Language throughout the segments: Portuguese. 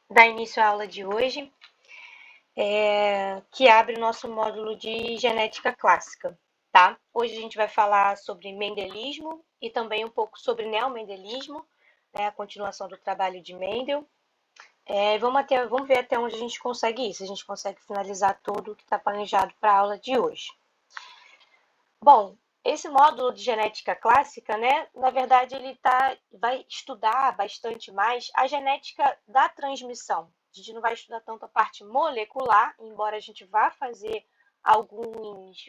dar início à aula de hoje, que abre o nosso módulo de genética clássica, tá? Hoje a gente vai falar sobre mendelismo e também um pouco sobre neomendelismo, né, a continuação do trabalho de Mendel. Vamos ver até onde a gente consegue isso, a gente consegue finalizar tudo o que está planejado para a aula de hoje. Bom, esse módulo de genética clássica, né, na verdade, vai estudar bastante mais a genética da transmissão. A gente não vai estudar tanto a parte molecular, embora a gente vá fazer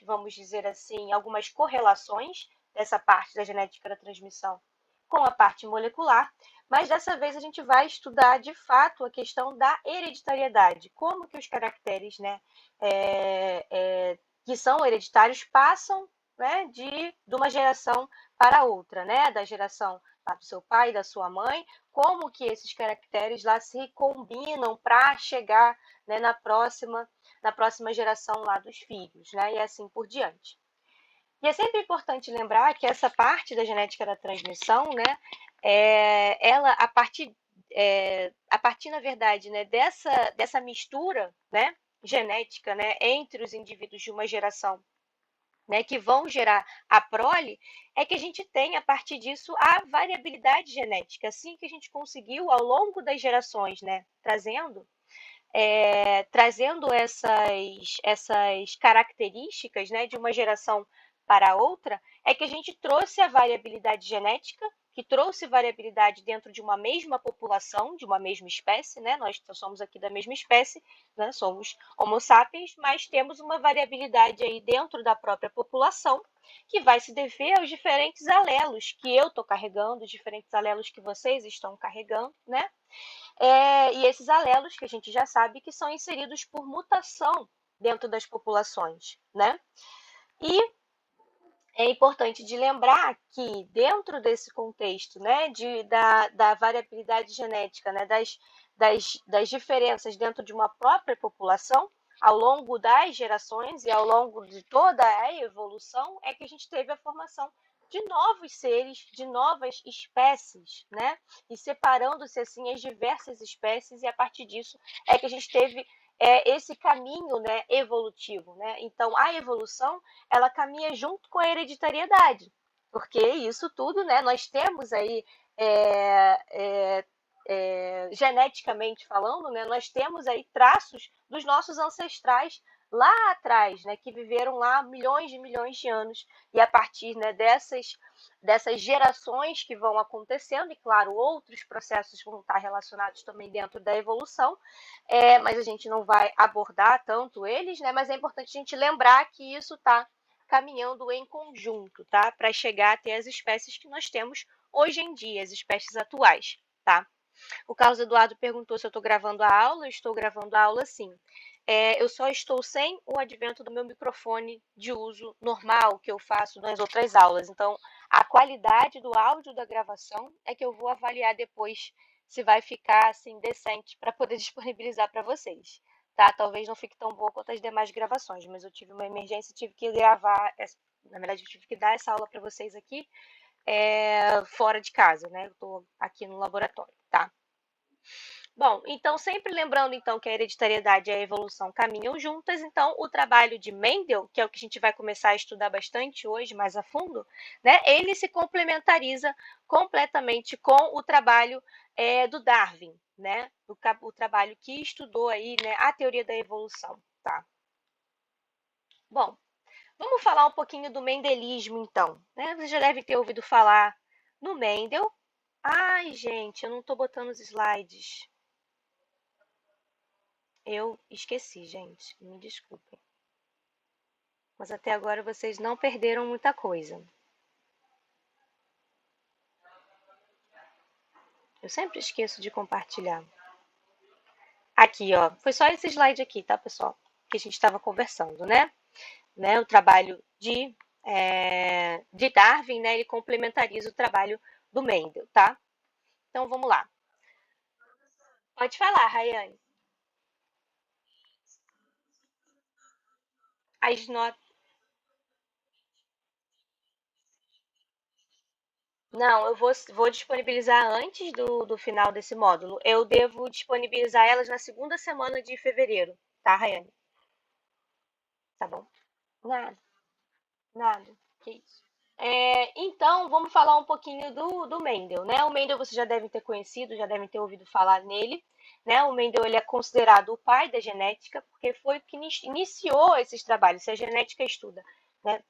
vamos dizer assim, algumas correlações dessa parte da genética da transmissão com a parte molecular, mas dessa vez a gente vai estudar de fato a questão da hereditariedade, como que os caracteres, né, que são hereditários passam, né, de uma geração para outra, né, da geração do seu pai e da sua mãe, como que esses caracteres lá se combinam para chegar, né, na próxima geração lá dos filhos, né, e assim por diante. E é sempre importante lembrar que essa parte da genética da transmissão, né, ela a partir na verdade, né, dessa mistura, né, genética, né, entre os indivíduos de uma geração, né, que vão gerar a prole, é que a gente tem, a partir disso, a variabilidade genética. Assim que a gente conseguiu, ao longo das gerações, né, trazendo essas características, né, de uma geração para outra, é que a gente trouxe a variabilidade genética, que trouxe variabilidade dentro de uma mesma população, de uma mesma espécie, né? Nós somos aqui da mesma espécie, né? Somos Homo sapiens, mas temos uma variabilidade aí dentro da própria população, que vai se dever aos diferentes alelos que eu estou carregando, os diferentes alelos que vocês estão carregando, né? E esses alelos que a gente já sabe que são inseridos por mutação dentro das populações, né? E é importante de lembrar que dentro desse contexto, né, da variabilidade genética, né, das diferenças dentro de uma própria população, ao longo das gerações e ao longo de toda a evolução, é que a gente teve a formação de novos seres, de novas espécies, né? E separando-se assim as diversas espécies, e a partir disso é que a gente teve esse caminho, né, evolutivo, né? Então a evolução ela caminha junto com a hereditariedade, porque isso tudo, né, nós temos aí geneticamente falando, né, nós temos aí traços dos nossos ancestrais lá atrás, né, que viveram lá milhões de anos, e a partir, né, dessas gerações que vão acontecendo, e claro, outros processos vão estar relacionados também dentro da evolução, mas a gente não vai abordar tanto eles, né, mas é importante a gente lembrar que isso está caminhando em conjunto, tá, para chegar até as espécies que nós temos hoje em dia, as espécies atuais, tá? O Carlos Eduardo perguntou se eu estou gravando a aula. Eu estou gravando a aula, sim. Eu só estou sem o advento do meu microfone de uso normal que eu faço nas outras aulas. Então, a qualidade do áudio da gravação é que eu vou avaliar depois se vai ficar assim decente para poder disponibilizar para vocês. Tá? Talvez não fique tão boa quanto as demais gravações, mas eu tive uma emergência e tive que gravar. Na verdade, eu tive que dar essa aula para vocês aqui fora de casa, né? Eu estou aqui no laboratório, tá? Bom, então sempre lembrando então que a hereditariedade e a evolução caminham juntas, então o trabalho de Mendel, que é o que a gente vai começar a estudar bastante hoje, mais a fundo, né? Ele se complementariza completamente com o trabalho do Darwin, né? O trabalho que estudou aí, né, a teoria da evolução, tá? Bom, vamos falar um pouquinho do mendelismo, então. Né? Você já deve ter ouvido falar no Mendel. Ai, gente, eu não estou botando os slides. Eu esqueci, gente. Me desculpem. Mas até agora vocês não perderam muita coisa. Eu sempre esqueço de compartilhar. Aqui, ó. Foi só esse slide aqui, tá, pessoal? Que a gente estava conversando, né? O trabalho de Darwin, né? Ele complementariza o trabalho do Mendel, tá? Então, vamos lá. Pode falar, Rayane. As notas. Não, vou disponibilizar antes do final desse módulo. Eu devo disponibilizar elas na segunda semana de fevereiro, tá, Rayane? Tá bom? Nada, nada. Que isso. Então, vamos falar um pouquinho do Mendel, né? O Mendel vocês já devem ter conhecido, já devem ter ouvido falar nele, né? O Mendel ele é considerado o pai da genética, porque foi o que iniciou esses trabalhos. Se a genética estuda, né,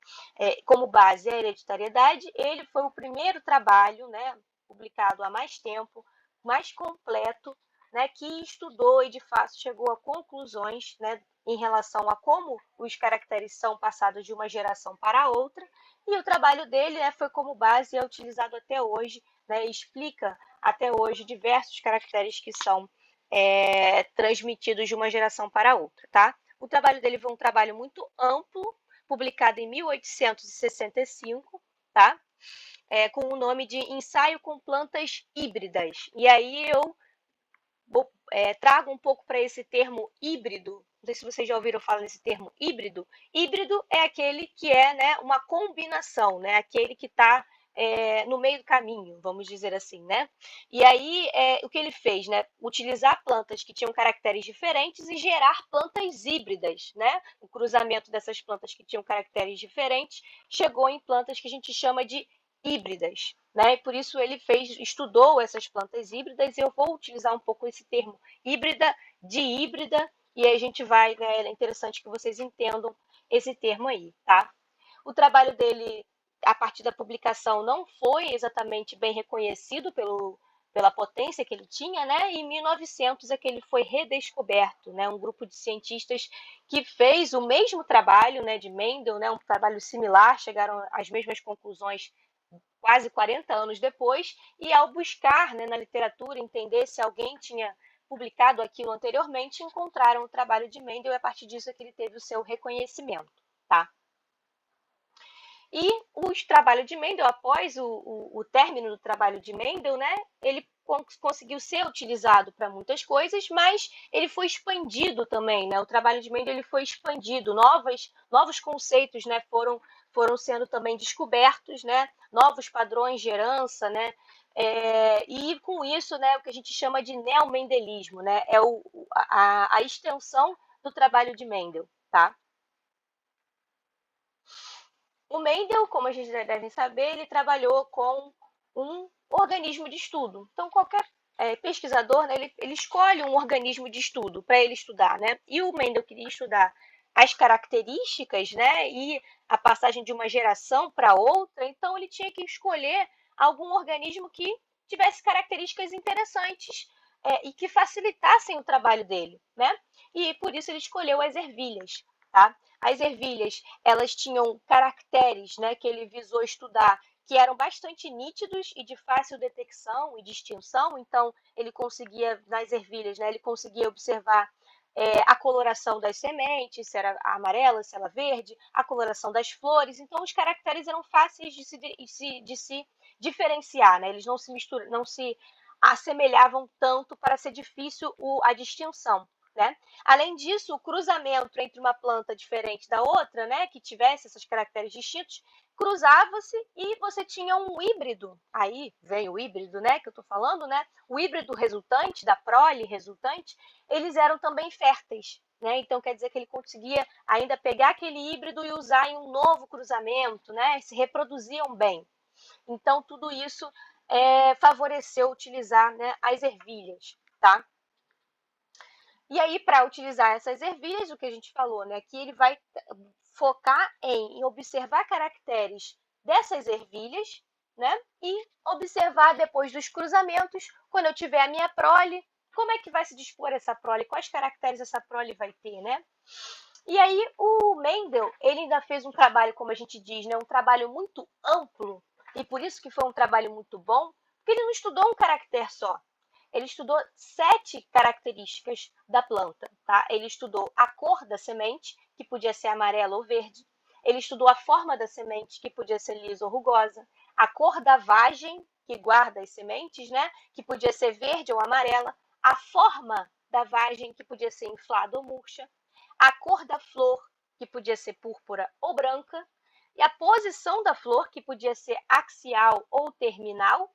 como base a hereditariedade, ele foi o primeiro trabalho, né, publicado há mais tempo, mais completo, né, que estudou e de fato chegou a conclusões, né, em relação a como os caracteres são passados de uma geração para outra, e o trabalho dele, né, foi como base e é utilizado até hoje, né, explica até hoje diversos caracteres que são transmitidos de uma geração para outra, tá? O trabalho dele foi um trabalho muito amplo, publicado em 1865, tá? Com o nome de Ensaio com Plantas Híbridas. E aí eu trago um pouco para esse termo híbrido. Não sei se vocês já ouviram falar nesse termo híbrido. Híbrido é aquele que é, né, uma combinação, né, aquele que está no meio do caminho, vamos dizer assim, né? E aí, o que ele fez, né? Utilizar plantas que tinham caracteres diferentes e gerar plantas híbridas, né? O cruzamento dessas plantas que tinham caracteres diferentes chegou em plantas que a gente chama de híbridas, né? E por isso ele estudou essas plantas híbridas e eu vou utilizar um pouco esse termo híbrida, de híbrida, e aí a gente vai, né, é interessante que vocês entendam esse termo aí, tá? O trabalho dele, a partir da publicação, não foi exatamente bem reconhecido pela potência que ele tinha, né? E em 1900 é que ele foi redescoberto, né? Um grupo de cientistas que fez o mesmo trabalho, né, de Mendel, né? Um trabalho similar, chegaram às mesmas conclusões quase 40 anos depois, e ao buscar, né, na literatura entender se alguém tinha publicado aquilo anteriormente, encontraram o trabalho de Mendel e a partir disso é que ele teve o seu reconhecimento, tá? E o trabalho de Mendel, após o término do trabalho de Mendel, né, ele conseguiu ser utilizado para muitas coisas, mas ele foi expandido também, né? O trabalho de Mendel ele foi expandido, novos conceitos, né, foram sendo também descobertos, né? Novos padrões de herança, né? E com isso, né, o que a gente chama de neomendelismo, né? É a extensão do trabalho de Mendel, tá? O Mendel, como a gente já deve saber, ele trabalhou com um organismo de estudo. Então, qualquer pesquisador, né, ele escolhe um organismo de estudo para ele estudar, né? E o Mendel queria estudar as características, né, e a passagem de uma geração para outra, então ele tinha que escolher algum organismo que tivesse características interessantes e que facilitassem o trabalho dele, né? E por isso ele escolheu as ervilhas, tá? As ervilhas, elas tinham caracteres, né, que ele visou estudar, que eram bastante nítidos e de fácil detecção e distinção. Então, ele conseguia, nas ervilhas, né, ele conseguia observar a coloração das sementes, se era amarela, se era verde, a coloração das flores. Então, os caracteres eram fáceis de se diferenciar, né? Eles não se assemelhavam tanto para ser difícil a distinção. Né? Além disso, o cruzamento entre uma planta diferente da outra, né, que tivesse esses caracteres distintos, cruzava-se e você tinha um híbrido. Aí vem o híbrido, né, que eu estou falando, né? O híbrido resultante, da prole resultante, eles eram também férteis. Né? Então quer dizer que ele conseguia ainda pegar aquele híbrido e usar em um novo cruzamento, né? Se reproduziam bem. Então tudo isso favoreceu utilizar, né, as ervilhas, tá? E aí, para utilizar essas ervilhas, o que a gente falou, né, que ele vai focar em observar caracteres dessas ervilhas, né, e observar depois dos cruzamentos, quando eu tiver a minha prole, como é que vai se dispor essa prole, quais caracteres essa prole vai ter, né? E aí o Mendel, ele ainda fez um trabalho, como a gente diz, né, um trabalho muito amplo, e por isso que foi um trabalho muito bom, porque ele não estudou um caractere só. Ele estudou 7 características da planta, tá? Ele estudou a cor da semente, que podia ser amarela ou verde. Ele estudou a forma da semente, que podia ser lisa ou rugosa. A cor da vagem, que guarda as sementes, né? Que podia ser verde ou amarela. A forma da vagem, que podia ser inflada ou murcha. A cor da flor, que podia ser púrpura ou branca. e a posição da flor, que podia ser axial ou terminal,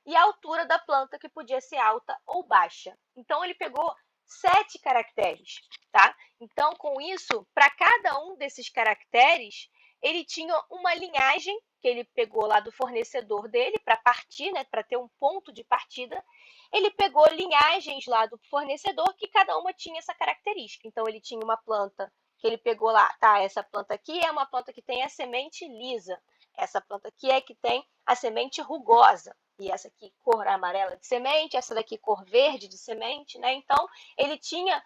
e a altura da planta, que podia ser alta ou baixa. Então, ele pegou 7 caracteres, tá? Então, com isso, para cada um desses caracteres, ele tinha uma linhagem que ele pegou lá do fornecedor dele para partir, né, para ter um ponto de partida. Ele pegou linhagens lá do fornecedor que cada uma tinha essa característica. Então, ele tinha uma planta que ele pegou lá, tá? Essa planta aqui é uma planta que tem a semente lisa. Essa planta aqui é que tem a semente rugosa. E essa aqui cor amarela de semente, essa daqui cor verde de semente, né? Então, ele tinha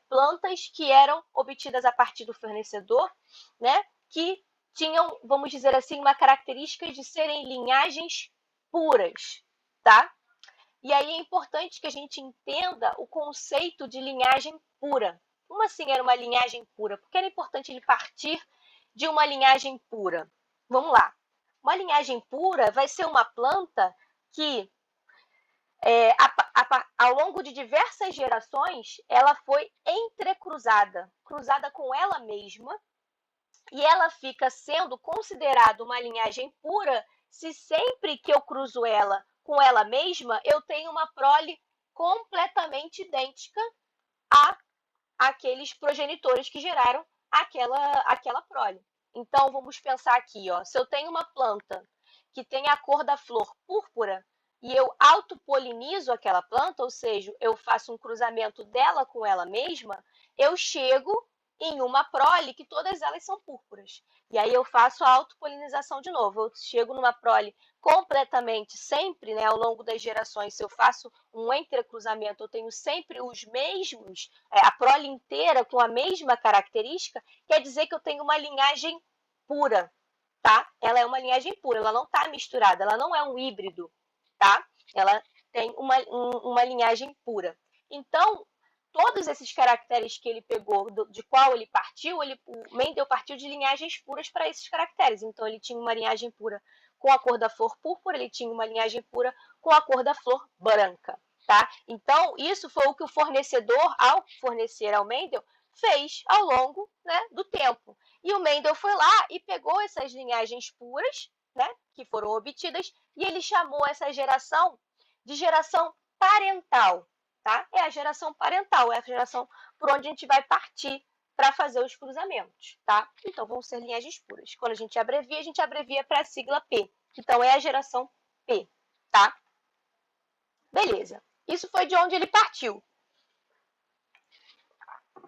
plantas que eram obtidas a partir do fornecedor, né? Que tinham, vamos dizer assim, uma característica de serem linhagens puras, tá? E aí é importante que a gente entenda o conceito de linhagem pura. Como assim era uma linhagem pura? Porque era importante ele partir de uma linhagem pura. Vamos lá. Uma linhagem pura vai ser uma planta que, ao longo de diversas gerações, ela foi entrecruzada, cruzada com ela mesma, e ela fica sendo considerada uma linhagem pura se sempre que eu cruzo ela com ela mesma, eu tenho uma prole completamente idêntica a aqueles progenitores que geraram aquela prole. Então, vamos pensar aqui, ó, se eu tenho uma planta que tem a cor da flor púrpura e eu autopolinizo aquela planta, ou seja, eu faço um cruzamento dela com ela mesma, eu chego em uma prole que todas elas são púrpuras. E aí eu faço a autopolinização de novo. Eu chego numa prole completamente sempre, né, ao longo das gerações, se eu faço um entrecruzamento, eu tenho sempre os mesmos, a prole inteira com a mesma característica, quer dizer que eu tenho uma linhagem pura, tá? Ela é uma linhagem pura, ela não está misturada, ela não é um híbrido, tá? Ela tem uma linhagem pura. Então, todos esses caracteres que ele pegou, de qual ele partiu, o Mendel partiu de linhagens puras para esses caracteres. Então, ele tinha uma linhagem pura com a cor da flor púrpura, ele tinha uma linhagem pura com a cor da flor branca, tá? Então, isso foi o que o fornecedor, ao fornecer ao Mendel, fez ao longo, né, do tempo. E o Mendel foi lá e pegou essas linhagens puras, né, que foram obtidas, e ele chamou essa geração de geração parental, tá? É a geração parental, é a geração por onde a gente vai partir para fazer os cruzamentos, tá? Então, vão ser linhagens puras. Quando a gente abrevia para a sigla P. Então, é a geração P, tá? Beleza. Isso foi de onde ele partiu.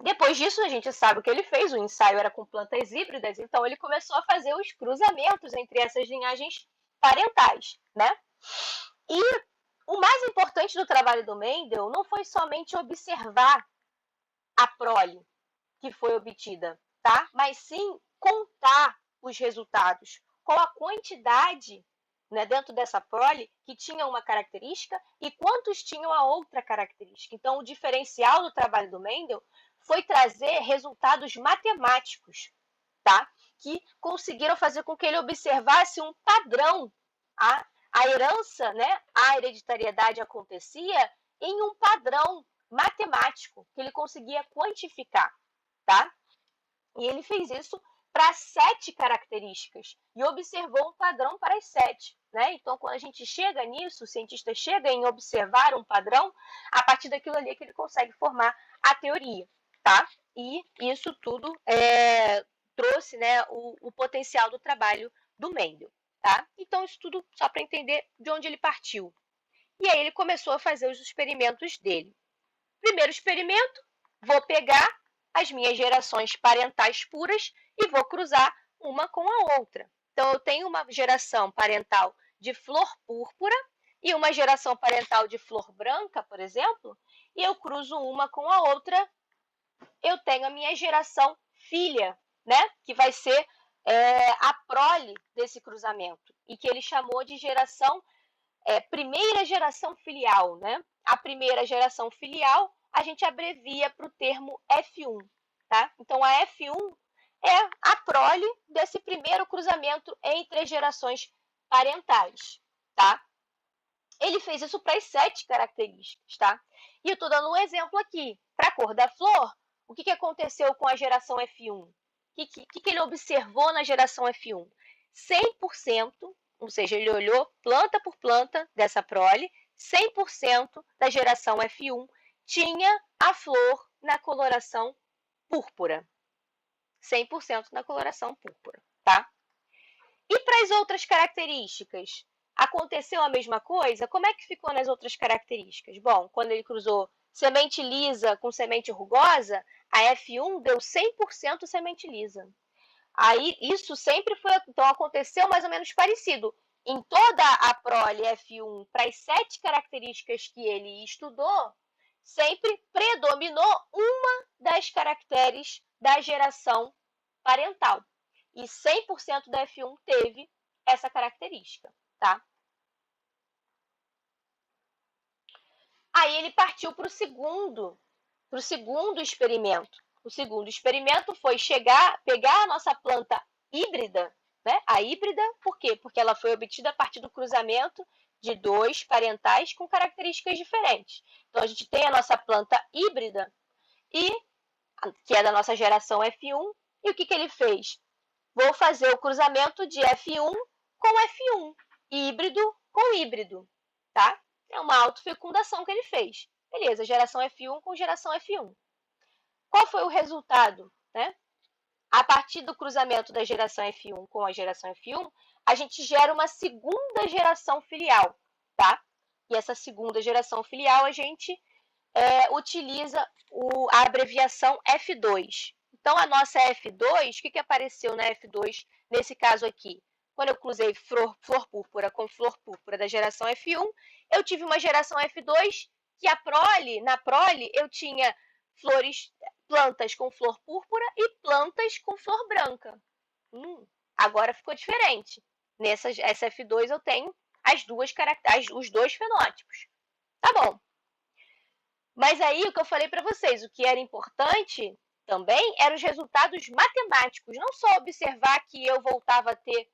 Depois disso, a gente sabe o que ele fez, o ensaio era com plantas híbridas, então ele começou a fazer os cruzamentos entre essas linhagens parentais, né? E o mais importante do trabalho do Mendel não foi somente observar a prole que foi obtida, tá? Mas sim contar os resultados, qual a quantidade, né, dentro dessa prole que tinha uma característica e quantos tinham a outra característica. Então, o diferencial do trabalho do Mendel foi trazer resultados matemáticos, tá? Que conseguiram fazer com que ele observasse um padrão. A herança, né, a hereditariedade acontecia em um padrão matemático que ele conseguia quantificar, tá? E ele fez isso para 7 características e observou um padrão para as 7. Né? Então, quando a gente chega nisso, o cientista chega em observar um padrão, a partir daquilo ali é que ele consegue formar a teoria. Tá? E isso tudo trouxe, né, o potencial do trabalho do Mendel. Tá? Então, isso tudo só para entender de onde ele partiu. E aí ele começou a fazer os experimentos dele. Primeiro experimento, vou pegar as minhas gerações parentais puras e vou cruzar uma com a outra. Então, eu tenho uma geração parental de flor púrpura e uma geração parental de flor branca, por exemplo, e eu cruzo uma com a outra, eu tenho a minha geração filha, né? Que vai ser a prole desse cruzamento, e que ele chamou de geração, primeira geração filial, né? A primeira geração filial a gente abrevia para o termo F1, tá? Então, a F1 é a prole desse primeiro cruzamento entre as gerações parentais, tá? Ele fez isso para as 7 características, tá? E eu estou dando um exemplo aqui. Para a cor da flor, o que aconteceu com a geração F1? que ele observou na geração F1? 100%, ou seja, ele olhou planta por planta dessa prole, 100% da geração F1 tinha a flor na coloração púrpura. 100% na coloração púrpura, tá? E para as outras características? Aconteceu a mesma coisa? Como é que ficou nas outras características? Bom, quando ele cruzou semente lisa com semente rugosa, a F1 deu 100% semente lisa. Aí, isso sempre foi, então aconteceu mais ou menos parecido. Em toda a prole F1, para as 7 características que ele estudou, sempre predominou uma das caracteres da geração parental. E 100% da F1 teve essa característica, tá? Aí ele partiu para o segundo experimento. O segundo experimento foi pegar a nossa planta híbrida, né? A híbrida, por quê? Porque ela foi obtida a partir do cruzamento de 2 parentais com características diferentes. Então, a gente tem a nossa planta híbrida, que é da nossa geração F1, e o que ele fez? Vou fazer o cruzamento de F1 com F1, híbrido com híbrido, tá? É uma autofecundação que ele fez. Beleza, geração F1 com geração F1. Qual foi o resultado, né? A partir do cruzamento da geração F1 com a geração F1, a gente gera uma segunda geração filial, tá? E essa segunda geração filial a gente utiliza a abreviação F2. Então, a nossa F2, o que apareceu na F2 nesse caso aqui? Quando eu cruzei flor púrpura com flor púrpura da geração F1, eu tive uma geração F2 que na prole eu tinha plantas com flor púrpura e plantas com flor branca. Agora ficou diferente. Nessa F2 eu tenho os dois fenótipos. Tá bom. Mas aí o que eu falei para vocês, o que era importante também eram os resultados matemáticos, não só observar que eu voltava a ter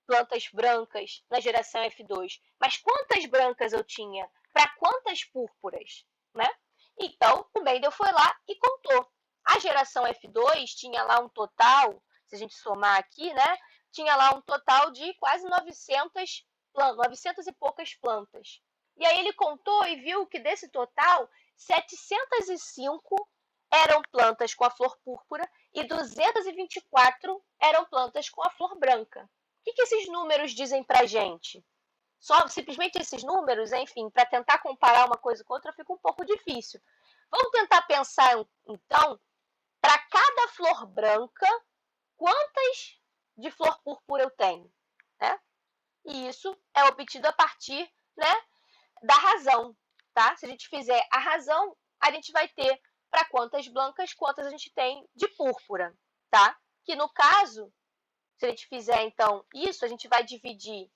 plantas brancas na geração F2, mas quantas brancas eu tinha para quantas púrpuras, né? Então, o Mendel foi lá e contou. A geração F2 tinha lá um total, se a gente somar aqui, né? Tinha lá um total de quase 900 e poucas plantas. E aí ele contou e viu que desse total, 705 eram plantas com a flor púrpura e 224 eram plantas com a flor branca. O que esses números dizem para a gente? Simplesmente esses números, enfim, para tentar comparar uma coisa com outra fica um pouco difícil. Vamos tentar pensar, então, para cada flor branca, quantas de flor púrpura eu tenho, né? E isso é obtido a partir, né, da razão, tá? Se a gente fizer a razão, a gente vai ter para quantas blancas, quantas a gente tem de púrpura, tá? Que no caso, se a gente fizer então isso, a gente vai dividir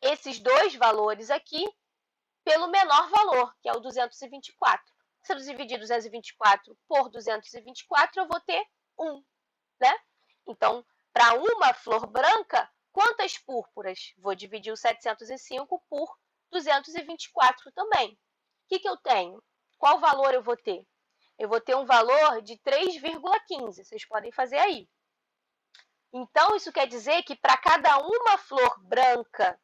esses dois valores aqui pelo menor valor, que é o 224. Se eu dividir 224 por 224, eu vou ter 1, né? Então, para uma flor branca, quantas púrpuras? Vou dividir o 705 por 224 também. O que eu tenho? Qual valor eu vou ter? Eu vou ter um valor de 3,15. Vocês podem fazer aí. Então, isso quer dizer que para cada uma flor branca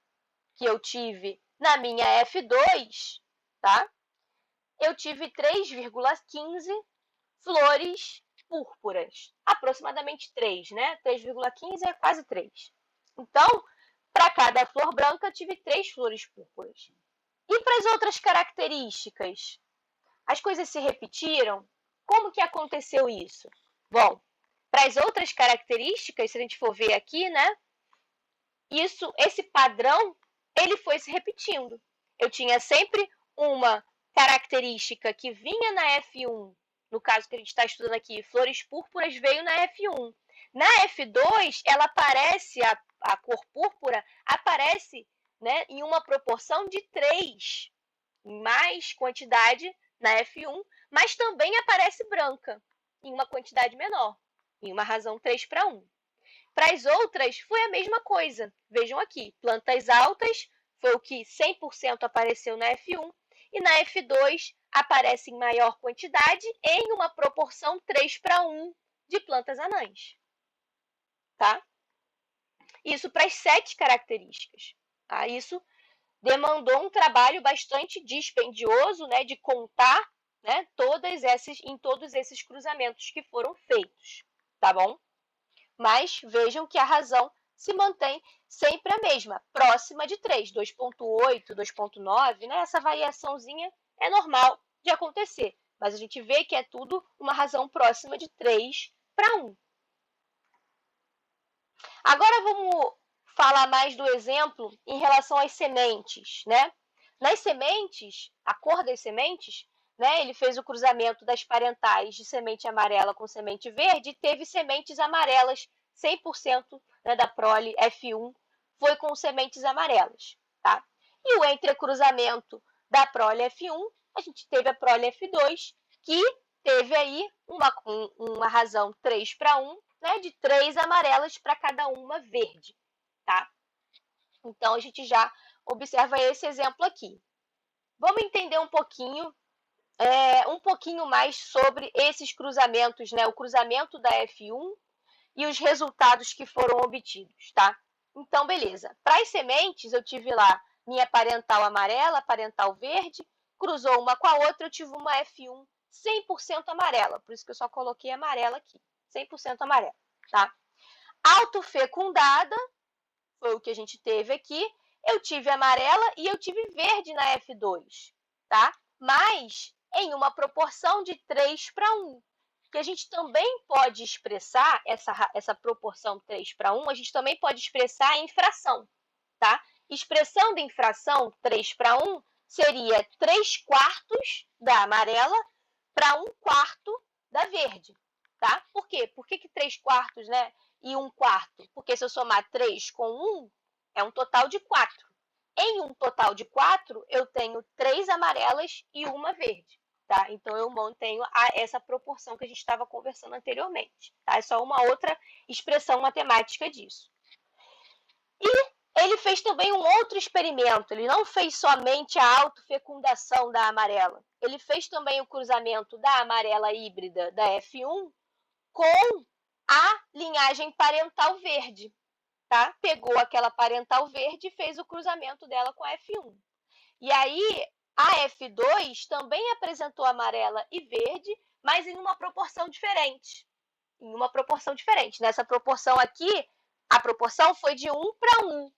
que eu tive na minha F2, tá? Eu tive 3,15 flores púrpuras. Aproximadamente 3, né? 3,15 é quase 3. Então, para cada flor branca, eu tive 3 flores púrpuras. E para as outras características? As coisas se repetiram? Como que aconteceu isso? Bom, para as outras características, se a gente for ver aqui, né? Esse padrão, ele foi se repetindo. Eu tinha sempre uma característica que vinha na F1, no caso que a gente está estudando aqui, flores púrpuras veio na F1. Na F2, ela aparece, a cor púrpura aparece, né, em uma proporção de 3, mais quantidade na F1, mas também aparece branca, em uma quantidade menor, em uma razão 3:1. Para as outras, foi a mesma coisa. Vejam aqui, plantas altas foi o que 100% apareceu na F1, e na F2 aparece em maior quantidade em uma proporção 3:1 de plantas anãs. tá? Isso para as 7 características, tá? Isso demandou um trabalho bastante dispendioso, né, de contar, né, todos esses cruzamentos que foram feitos, tá bom? Mas vejam que a razão se mantém sempre a mesma, próxima de 3, 2,8, 2,9, né? Essa variaçãozinha é normal de acontecer, mas a gente vê que é tudo uma razão próxima de 3 para 1. Agora vamos falar mais do exemplo em relação às sementes, né? Nas sementes, a cor das sementes, né? Ele fez o cruzamento das parentais de semente amarela com semente verde e teve sementes amarelas, 100%, né, da prole F1 foi com sementes amarelas, tá? E o entrecruzamento da prole F1, a gente teve a prole F2, que teve aí uma razão 3 para 1, né, de 3 amarelas para cada uma verde, tá? Então, a gente já observa esse exemplo aqui. Vamos entender um pouquinho mais sobre esses cruzamentos, né? O cruzamento da F1 e os resultados que foram obtidos, tá? Então, beleza. Para as sementes, eu tive lá minha parental amarela, parental verde, cruzou uma com a outra, eu tive uma F1 100% amarela, por isso que eu só coloquei amarela aqui, 100% amarela, tá? Autofecundada, foi o que a gente teve aqui, eu tive amarela e eu tive verde na F2, tá? Mas em uma proporção de 3 para 1, que a gente também pode expressar essa proporção 3 para 1, a gente também pode expressar em fração, tá? Expressando em fração 3 para 1 seria 3/4 da amarela para 1/4 da verde, tá? Por quê? Por que 3/4, né? E 1/4? Porque se eu somar 3 com 1, é um total de 4. Em um total de 4, eu tenho 3 amarelas e uma verde, tá? Então, eu mantenho essa proporção que a gente estava conversando anteriormente, tá? É só uma outra expressão matemática disso. E ele fez também um outro experimento, ele não fez somente a autofecundação da amarela, ele fez também o cruzamento da amarela híbrida da F1 com a linhagem parental verde, tá? Pegou aquela parental verde e fez o cruzamento dela com a F1. E aí, a F2 também apresentou amarela e verde, mas em uma proporção diferente. Nessa proporção aqui, a proporção foi de 1 para 1.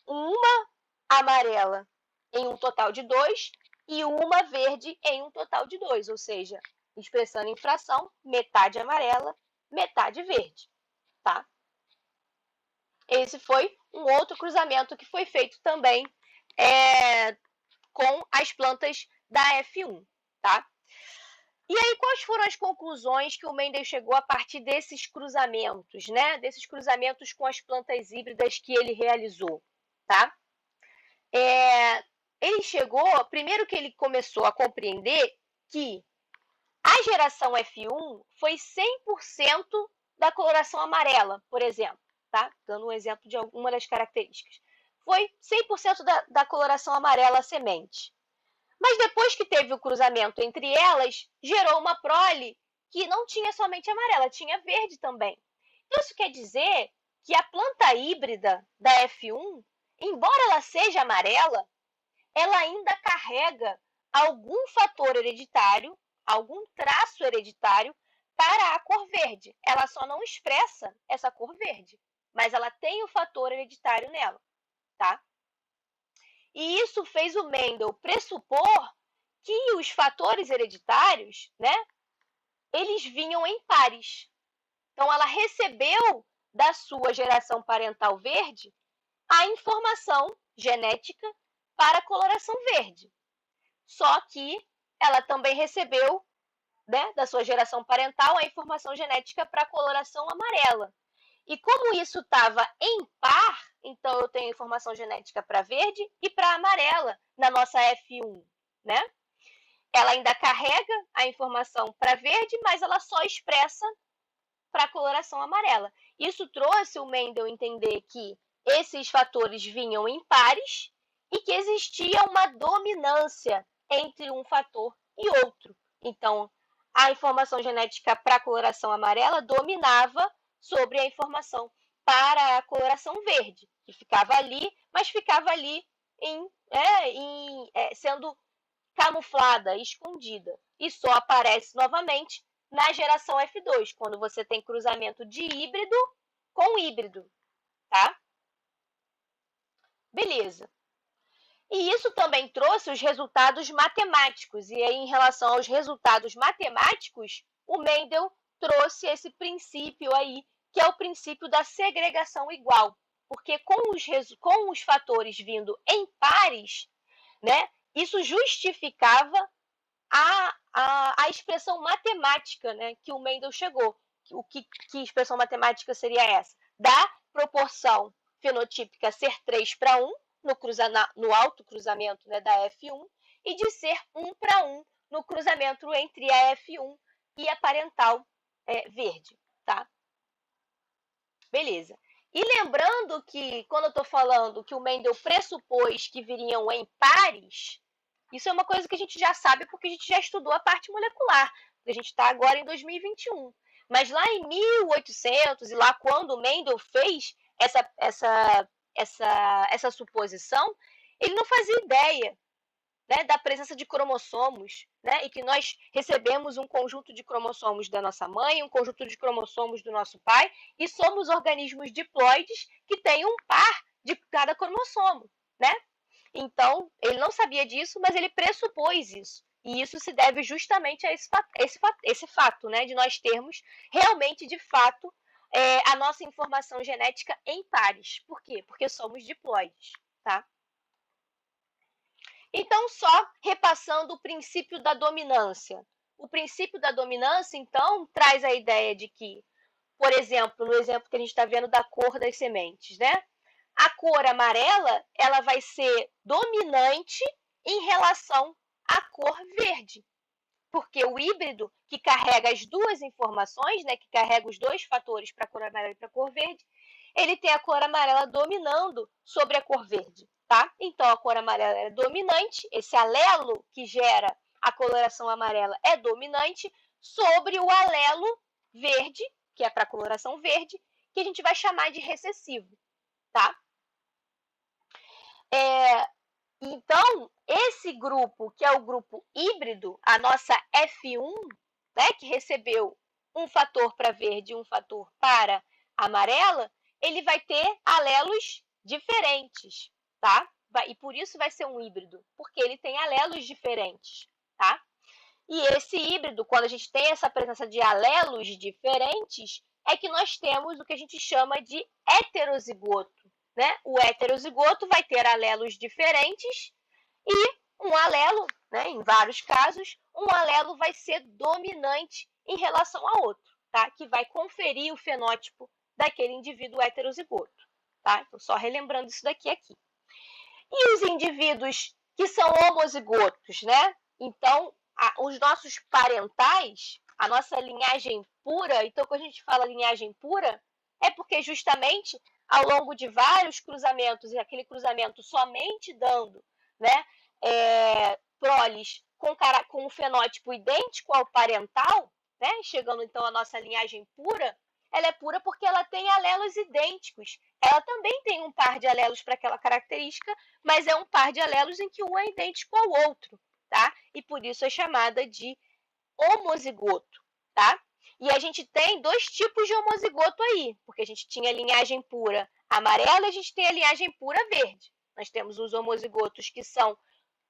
Uma amarela em um total de 2 e uma verde em um total de 2, ou seja, expressando em fração, metade amarela, metade verde, tá? Esse foi um outro cruzamento que foi feito também com as plantas da F1, tá? E aí, quais foram as conclusões que o Mendel chegou a partir desses cruzamentos, né? Desses cruzamentos com as plantas híbridas que ele realizou, tá? Ele chegou, primeiro que ele começou a compreender que a geração F1 foi 100% da coloração amarela, por exemplo, tá? Dando um exemplo de alguma das características. Foi 100% da coloração amarela a semente. Mas depois que teve o cruzamento entre elas, gerou uma prole que não tinha somente amarela, tinha verde também. Isso quer dizer que a planta híbrida da F1, embora ela seja amarela, ela ainda carrega algum fator hereditário, algum traço hereditário para a cor verde. Ela só não expressa essa cor verde, mas ela tem o fator hereditário nela, tá? E isso fez o Mendel pressupor que os fatores hereditários, né, eles vinham em pares. Então, ela recebeu da sua geração parental verde a informação genética para a coloração verde. Só que ela também recebeu, né, da sua geração parental a informação genética para a coloração amarela. E como isso estava em par, então eu tenho informação genética para verde e para amarela na nossa F1, né? Ela ainda carrega a informação para verde, mas ela só expressa para a coloração amarela. Isso trouxe o Mendel entender que esses fatores vinham em pares e que existia uma dominância entre um fator e outro. Então, a informação genética para a coloração amarela dominava sobre a informação para a coloração verde, que ficava ali, mas ficava ali sendo camuflada, escondida, e só aparece novamente na geração F2, quando você tem cruzamento de híbrido com híbrido, tá? Beleza. E isso também trouxe os resultados matemáticos, e aí em relação aos resultados matemáticos, o Mendel trouxe esse princípio aí, que é o princípio da segregação igual, porque com os fatores vindo em pares, né, isso justificava a expressão matemática, né, que o Mendel chegou. Que expressão matemática seria essa? Da proporção fenotípica ser 3:1 no autocruzamento, né, da F1 e de ser 1:1 no cruzamento entre a F1 e a parental verde, tá? Beleza. E lembrando que, quando eu estou falando que o Mendel pressupôs que viriam em pares, isso é uma coisa que a gente já sabe porque a gente já estudou a parte molecular. A gente está agora em 2021. Mas lá em 1800, e lá quando o Mendel fez essa suposição, ele não fazia ideia, né, da presença de cromossomos, né, e que nós recebemos um conjunto de cromossomos da nossa mãe, um conjunto de cromossomos do nosso pai, e somos organismos diploides que têm um par de cada cromossomo, né? Então, ele não sabia disso, mas ele pressupôs isso. E isso se deve justamente a esse fato, né, de nós termos realmente, de fato, a nossa informação genética em pares. Por quê? Porque somos diploides, tá? Então, só repassando o princípio da dominância. O princípio da dominância, então, traz a ideia de que, por exemplo, no exemplo que a gente está vendo da cor das sementes, né? A cor amarela, ela vai ser dominante em relação à cor verde. Porque o híbrido, que carrega as duas informações, né, que carrega os dois fatores para a cor amarela e para a cor verde, ele tem a cor amarela dominando sobre a cor verde, tá? Então, a cor amarela é dominante, esse alelo que gera a coloração amarela é dominante sobre o alelo verde, que é para a coloração verde, que a gente vai chamar de recessivo, tá? Então, esse grupo, que é o grupo híbrido, a nossa F1, né, que recebeu um fator para verde e um fator para amarela, ele vai ter alelos diferentes, tá? E por isso vai ser um híbrido, porque ele tem alelos diferentes, tá? E esse híbrido, quando a gente tem essa presença de alelos diferentes, é que nós temos o que a gente chama de heterozigoto, né? O heterozigoto vai ter alelos diferentes e um alelo, né, em vários casos, um alelo vai ser dominante em relação a outro, tá? Que vai conferir o fenótipo daquele indivíduo heterozigoto, tá? Então, só relembrando isso daqui aqui. E os indivíduos que são homozigotos, né? Então, os nossos parentais, a nossa linhagem pura, então quando a gente fala linhagem pura, é porque justamente ao longo de vários cruzamentos, e aquele cruzamento somente dando, né, proles com um fenótipo idêntico ao parental, né, chegando então à nossa linhagem pura, ela é pura porque ela tem alelos idênticos. Ela também tem um par de alelos para aquela característica, mas é um par de alelos em que um é idêntico ao outro, tá? E por isso é chamada de homozigoto, tá? E a gente tem dois tipos de homozigoto aí, porque a gente tinha a linhagem pura amarela e a gente tem a linhagem pura verde. Nós temos os homozigotos que são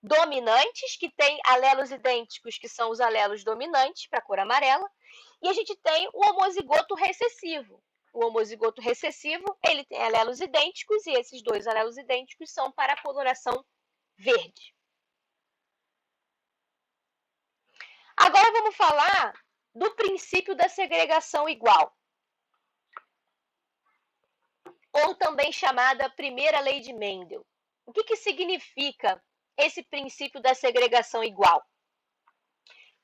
dominantes, que têm alelos idênticos, que são os alelos dominantes para a cor amarela, e a gente tem o homozigoto recessivo. O homozigoto recessivo, ele tem alelos idênticos, e esses dois alelos idênticos são para a coloração verde. Agora vamos falar do princípio da segregação igual, ou também chamada primeira lei de Mendel. O que significa esse princípio da segregação igual?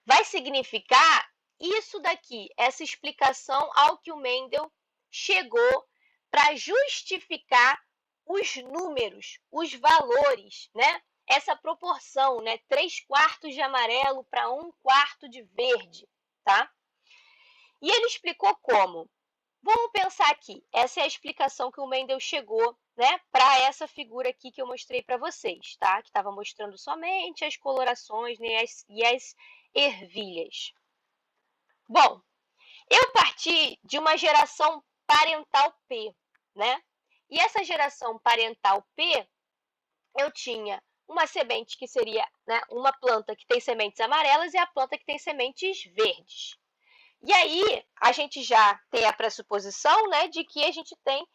Vai significar isso daqui, essa explicação ao que o Mendel chegou para justificar os números, os valores, né? Essa proporção, né? 3/4 de amarelo para 1/4 de verde, tá? E ele explicou como? Vamos pensar aqui, essa é a explicação que o Mendel chegou, né, para essa figura aqui que eu mostrei para vocês, tá? Que estava mostrando somente as colorações, né, e as ervilhas. Bom, eu parti de uma geração parental P, né? E essa geração parental P, eu tinha uma semente que seria, né, uma planta que tem sementes amarelas e a planta que tem sementes verdes. E aí, a gente já tem a pressuposição, né, de que a gente tem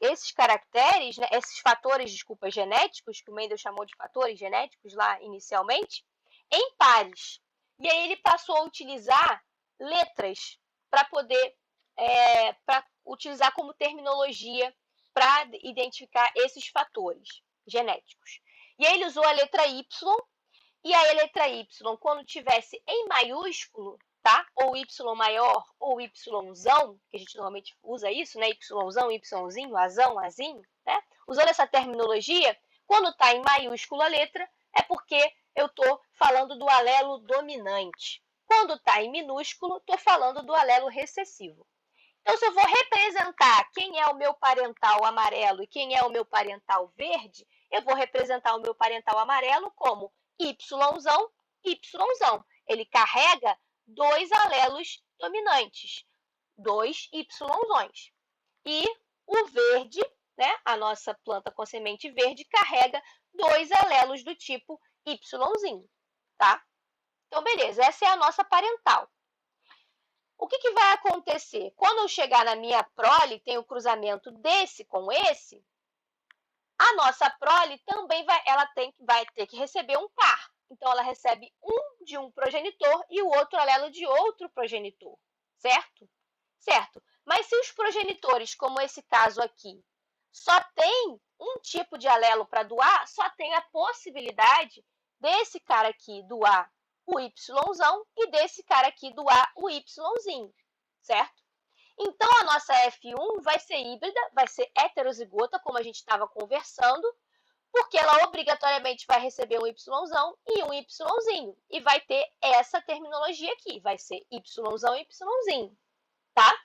esses caracteres, né, esses fatores, desculpa, genéticos, que o Mendel chamou de fatores genéticos lá inicialmente, em pares. E aí ele passou a utilizar letras para poder, para utilizar como terminologia para identificar esses fatores genéticos. E aí ele usou a letra Y, e aí a letra Y, quando tivesse em maiúsculo, tá? Ou Y maior, ou Yzão, que a gente normalmente usa isso, né? Yzão, Yzinho, Azão, Azinho, né? Usando essa terminologia, quando está em maiúsculo a letra, é porque eu estou falando do alelo dominante. Quando está em minúsculo, estou falando do alelo recessivo. Então, se eu vou representar quem é o meu parental amarelo e quem é o meu parental verde, eu vou representar o meu parental amarelo como Yzão, Yzão. Ele carrega dois alelos dominantes, dois Yzões. E o verde, né, a nossa planta com semente verde, carrega dois alelos do tipo Yzinho, tá? Então, beleza, essa é a nossa parental. O que vai acontecer? Quando eu chegar na minha prole, tem o cruzamento desse com esse, a nossa prole também vai ter que receber um par. Então, ela recebe um de um progenitor e o outro alelo de outro progenitor, certo? Certo. Mas se os progenitores, como esse caso aqui, só tem um tipo de alelo para doar, só tem a possibilidade desse cara aqui doar o Yzão e desse cara aqui doar o Yzinho, certo? Então, a nossa F1 vai ser híbrida, vai ser heterozigota, como a gente estava conversando, porque ela obrigatoriamente vai receber um Yzão e um Yzinho. E vai ter essa terminologia aqui, vai ser Yzão e Yzinho, tá?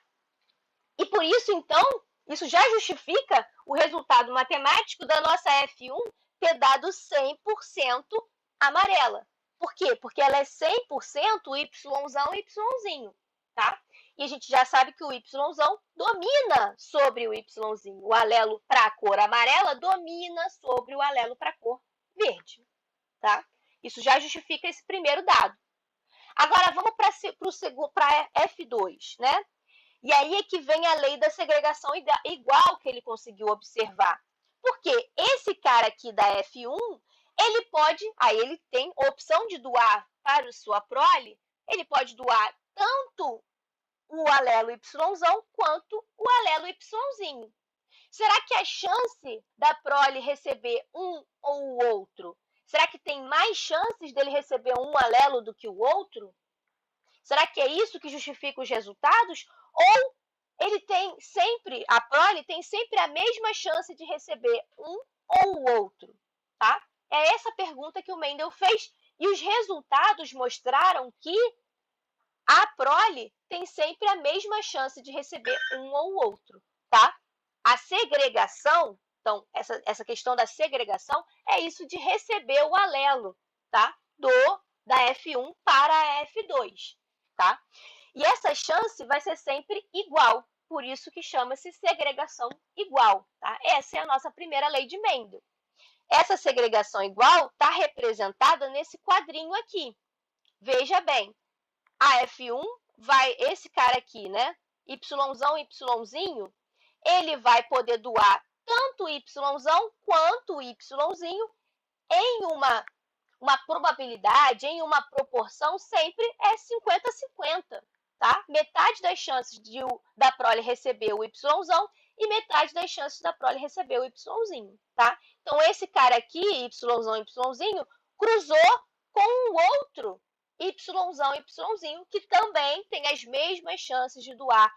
E por isso, então, isso já justifica o resultado matemático da nossa F1 ter dado 100% amarela. Por quê? Porque ela é 100% Yzão e Yzinho, tá? E a gente já sabe que o Yzão domina sobre o Yzinho. O alelo para a cor amarela domina sobre o alelo para a cor verde, tá? Isso já justifica esse primeiro dado. Agora, vamos para F2, né? E aí é que vem a lei da segregação igual que ele conseguiu observar. Porque esse cara aqui da F1, ele pode, aí ele tem a opção de doar para a sua prole, ele pode doar tanto o alelo Yzão quanto o alelo Yzinho. Será que a chance da prole receber um ou o outro, será que tem mais chances dele receber um alelo do que o outro? Será que é isso que justifica os resultados? Ou ele tem sempre, a prole tem sempre a mesma chance de receber um ou o outro, tá? É essa pergunta que o Mendel fez e os resultados mostraram que a prole tem sempre a mesma chance de receber um ou outro, tá? A segregação, então, essa questão da segregação é isso de receber o alelo, tá? Da F1 para a F2, tá? E essa chance vai ser sempre igual, por isso que chama-se segregação igual, tá? Essa é a nossa primeira lei de Mendel. Essa segregação igual está representada nesse quadrinho aqui. Veja bem, a F1 vai, esse cara aqui, né? Yzão, Yzinho, ele vai poder doar tanto o Yzão quanto o Yzinho em uma probabilidade, em uma proporção, sempre é 50-50, tá? Metade das chances da prole receber o Yzão e metade das chances da prole receber o Yzinho, tá? Então, esse cara aqui, Yzão, Yzinho, cruzou com o outro Yzão, Yzinho, que também tem as mesmas chances de doar,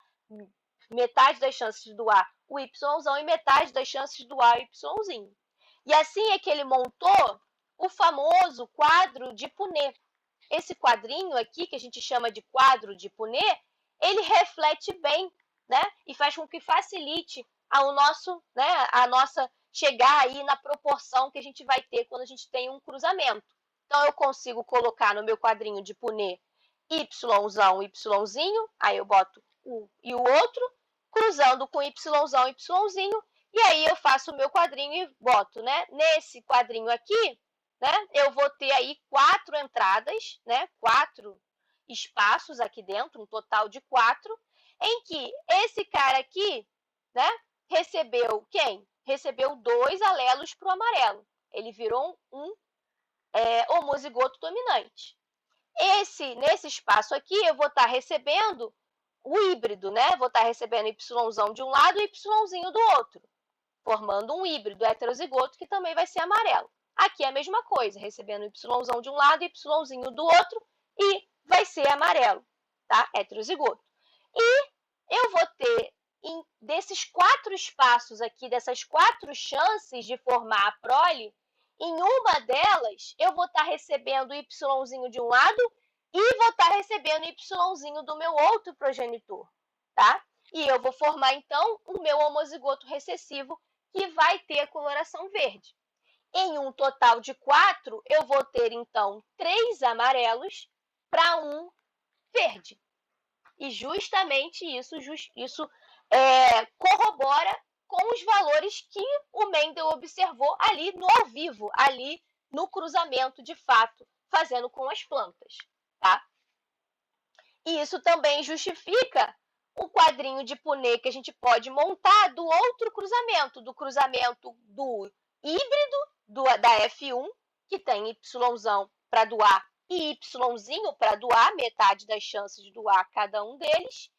metade das chances de doar o Yzão e metade das chances de doar o Yzinho. E assim é que ele montou o famoso quadro de Punnett. Esse quadrinho aqui, que a gente chama de quadro de Punnett, ele reflete bem, né? E faz com que facilite a nossa chegar aí na proporção que a gente vai ter quando a gente tem um cruzamento. Então, eu consigo colocar no meu quadrinho de Punnett Yzão, Yzinho, aí eu boto um e o outro, cruzando com Yzão, Yzinho, e aí eu faço o meu quadrinho e boto, né? Nesse quadrinho aqui, né? Eu vou ter aí 4 entradas, né? 4 espaços aqui dentro, um total de 4, em que esse cara aqui, né? Recebeu quem? Recebeu 2 alelos para o amarelo. Ele virou um homozigoto dominante. Nesse espaço aqui, eu vou estar recebendo o híbrido, né? Vou estar recebendo Yzão de um lado e Yzinho do outro, formando um híbrido heterozigoto que também vai ser amarelo. Aqui é a mesma coisa, recebendo Yzão de um lado e Yzinho do outro e vai ser amarelo, tá? Heterozigoto. E eu vou ter, desses 4 espaços aqui, dessas 4 chances de formar a prole, em uma delas eu vou estar recebendo Yzinho de um lado e vou estar recebendo Yzinho do meu outro progenitor, tá? E eu vou formar, então, o meu homozigoto recessivo, que vai ter a coloração verde. Em um total de 4, eu vou ter, então, 3 amarelos para um verde. E justamente isso corrobora com os valores que o Mendel observou ali no ao vivo, ali no cruzamento de fato, fazendo com as plantas, tá? E isso também justifica o quadrinho de Punnett que a gente pode montar do outro cruzamento, do cruzamento do híbrido da F1, que tem Yzão para doar e Yzinho para doar, metade das chances de doar cada um deles,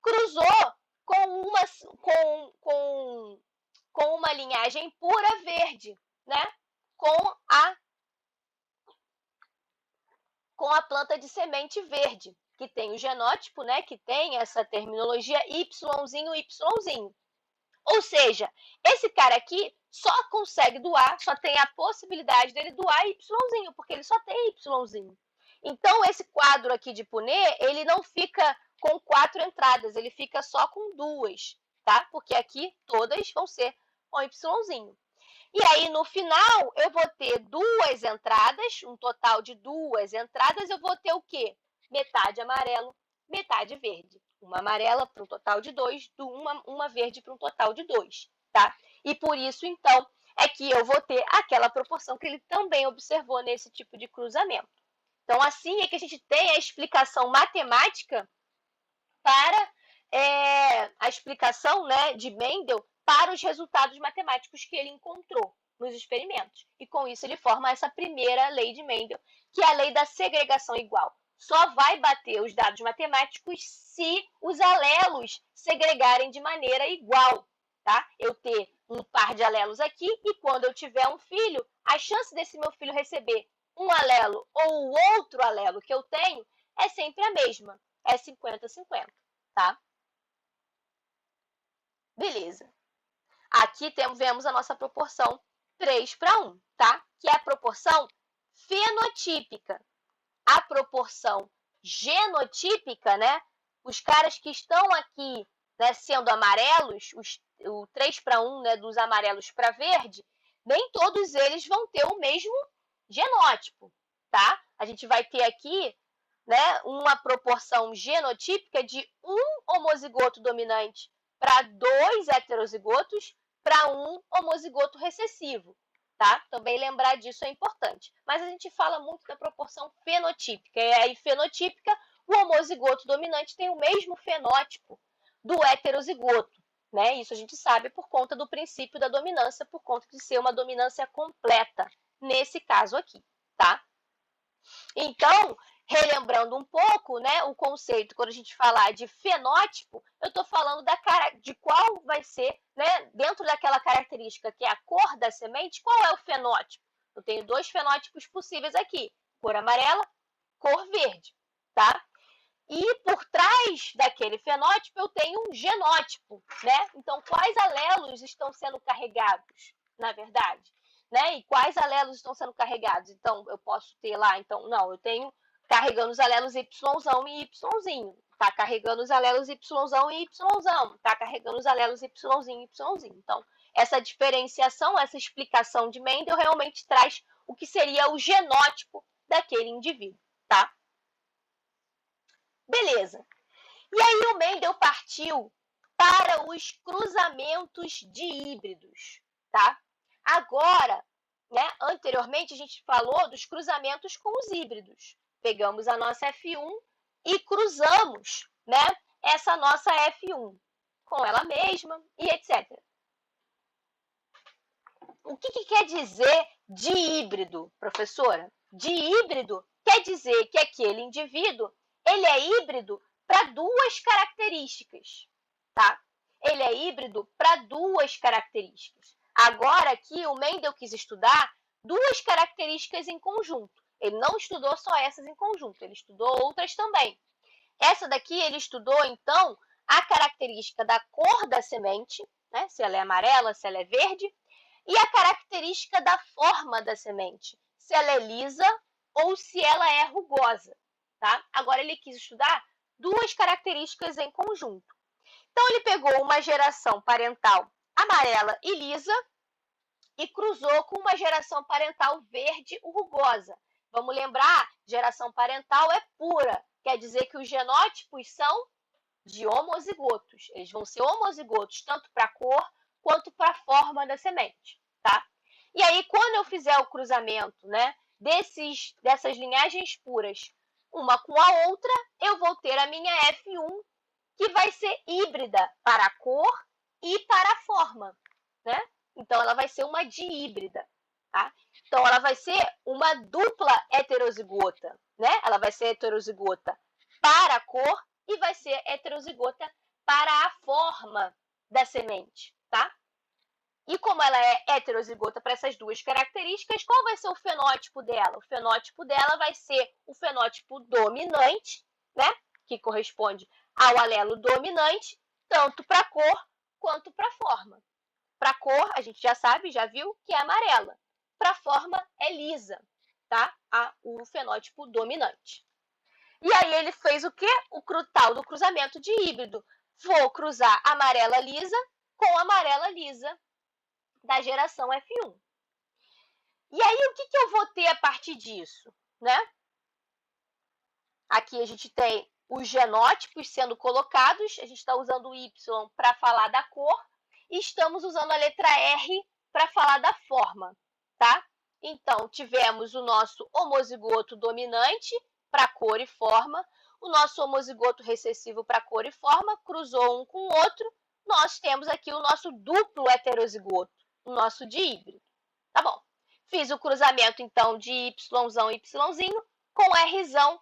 cruzou com uma linhagem pura verde, né? Com a planta de semente verde, que tem o genótipo, né? Que tem essa terminologia Yzinho. Ou seja, esse cara aqui só consegue doar, só tem a possibilidade dele doar Yzinho, porque ele só tem Yzinho. Então, esse quadro aqui de Punnett, ele não fica com 4 entradas, ele fica só com 2, tá? Porque aqui todas vão ser com Yzinho. E aí, no final, eu vou ter 2 entradas, um total de 2 entradas, eu vou ter o quê? Metade amarelo, metade verde. Uma amarela para um total de 2, uma verde para um total de 2, tá? E por isso, então, é que eu vou ter aquela proporção que ele também observou nesse tipo de cruzamento. Então, assim é que a gente tem a explicação matemática para a explicação, né, de Mendel para os resultados matemáticos que ele encontrou nos experimentos. E com isso ele forma essa primeira lei de Mendel, que é a lei da segregação igual. Só vai bater os dados matemáticos se os alelos segregarem de maneira igual, tá? Eu ter um par de alelos aqui e quando eu tiver um filho, a chance desse meu filho receber um alelo ou o outro alelo que eu tenho é sempre a mesma, é 50-50, tá? Beleza. Aqui vemos a nossa proporção 3:1, tá? Que é a proporção fenotípica. A proporção genotípica, né? Os caras que estão aqui, né, sendo amarelos, o 3:1, né, dos amarelos para verde, nem todos eles vão ter o mesmo genótipo, tá? A gente vai ter aqui, né, uma proporção genotípica de um homozigoto dominante para 2 heterozigotos para um homozigoto recessivo, tá? Também lembrar disso é importante. Mas a gente fala muito da proporção fenotípica. E aí, fenotípica, o homozigoto dominante tem o mesmo fenótipo do heterozigoto, né? Isso a gente sabe por conta do princípio da dominância, por conta de ser uma dominância completa, nesse caso aqui, tá? Então, relembrando um pouco, né, o conceito, quando a gente falar de fenótipo, eu estou falando de qual vai ser, né, dentro daquela característica que é a cor da semente, qual é o fenótipo? Eu tenho 2 fenótipos possíveis aqui, cor amarela, cor verde, tá? E por trás daquele fenótipo eu tenho um genótipo, né? Então, quais alelos estão sendo carregados, na verdade? Né? E quais alelos estão sendo carregados? Então, eu posso ter lá, então, não, eu tenho carregando os alelos Yzão e Yzinho. Tá carregando os alelos Yzão e Yzão. Tá carregando os alelos Yzinho e Yzinho. Então, essa diferenciação, essa explicação de Mendel realmente traz o que seria o genótipo daquele indivíduo, tá? Beleza. E aí o Mendel partiu para os cruzamentos de híbridos, tá? Agora, né, anteriormente a gente falou dos cruzamentos com os híbridos. Pegamos a nossa F1 e cruzamos, né, essa nossa F1 com ela mesma e etc. O que quer dizer de híbrido, professora? De híbrido quer dizer que aquele indivíduo ele é híbrido para duas características, tá? Ele é híbrido para duas características. Agora aqui o Mendel quis estudar duas características em conjunto. Ele não estudou só essas em conjunto, ele estudou outras também. Essa daqui ele estudou, então, a característica da cor da semente, né? Se ela é amarela, se ela é verde, e a característica da forma da semente, se ela é lisa ou se ela é rugosa, tá? Agora ele quis estudar duas características em conjunto. Então ele pegou uma geração parental amarela e lisa e cruzou com uma geração parental verde e rugosa. Vamos lembrar, geração parental é pura, quer dizer que os genótipos são de homozigotos. Eles vão ser homozigotos tanto para a cor quanto para a forma da semente, tá? E aí, quando eu fizer o cruzamento, né, dessas linhagens puras, uma com a outra, eu vou ter a minha F1, que vai ser híbrida para a cor e para a forma, né? Então, ela vai ser uma dihíbrida, tá? Então, ela vai ser uma dupla heterozigota, né? Ela vai ser heterozigota para a cor e vai ser heterozigota para a forma da semente, tá? E como ela é heterozigota para essas duas características, qual vai ser o fenótipo dela? O fenótipo dela vai ser o fenótipo dominante, né? Que corresponde ao alelo dominante, tanto para a cor quanto para a forma. Para a cor, a gente já sabe, já viu, que é amarela. Para a forma, é lisa, tá? O fenótipo dominante. E aí ele fez o quê? O tal do cruzamento de híbrido. Vou cruzar amarela lisa com amarela lisa da geração F1. E aí o que eu vou ter a partir disso, né? Aqui a gente tem os genótipos sendo colocados, a gente está usando o Y para falar da cor e estamos usando a letra R para falar da forma, tá? Então, tivemos o nosso homozigoto dominante para cor e forma, o nosso homozigoto recessivo para cor e forma, cruzou um com o outro, nós temos aqui o nosso duplo heterozigoto, o nosso dihíbrido, tá bom? Fiz o cruzamento, então, de Yzão e Yzinho com Rzão,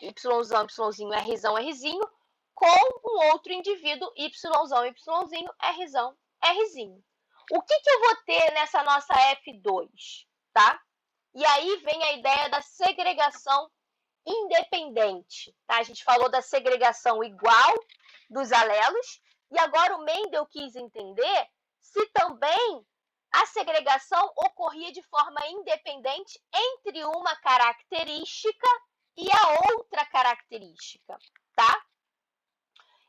Yzão, Yzinho, Rzinho, com um outro indivíduo, Yzão, Yzinho, Rzão, Rzinho. O que eu vou ter nessa nossa F2, tá? E aí vem a ideia da segregação independente, tá? A gente falou da segregação igual dos alelos e agora o Mendel quis entender se também a segregação ocorria de forma independente entre uma característica e a outra característica, tá?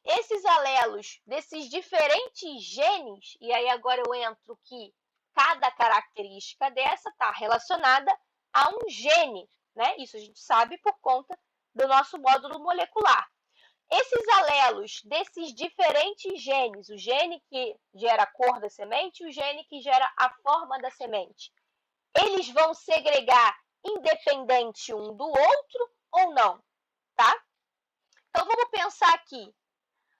Esses alelos desses diferentes genes, e aí agora eu entro que cada característica dessa está relacionada a um gene, né? Isso a gente sabe por conta do nosso módulo molecular. Esses alelos desses diferentes genes, o gene que gera a cor da semente e o gene que gera a forma da semente, eles vão segregar independente um do outro ou não, tá? Então, vamos pensar aqui.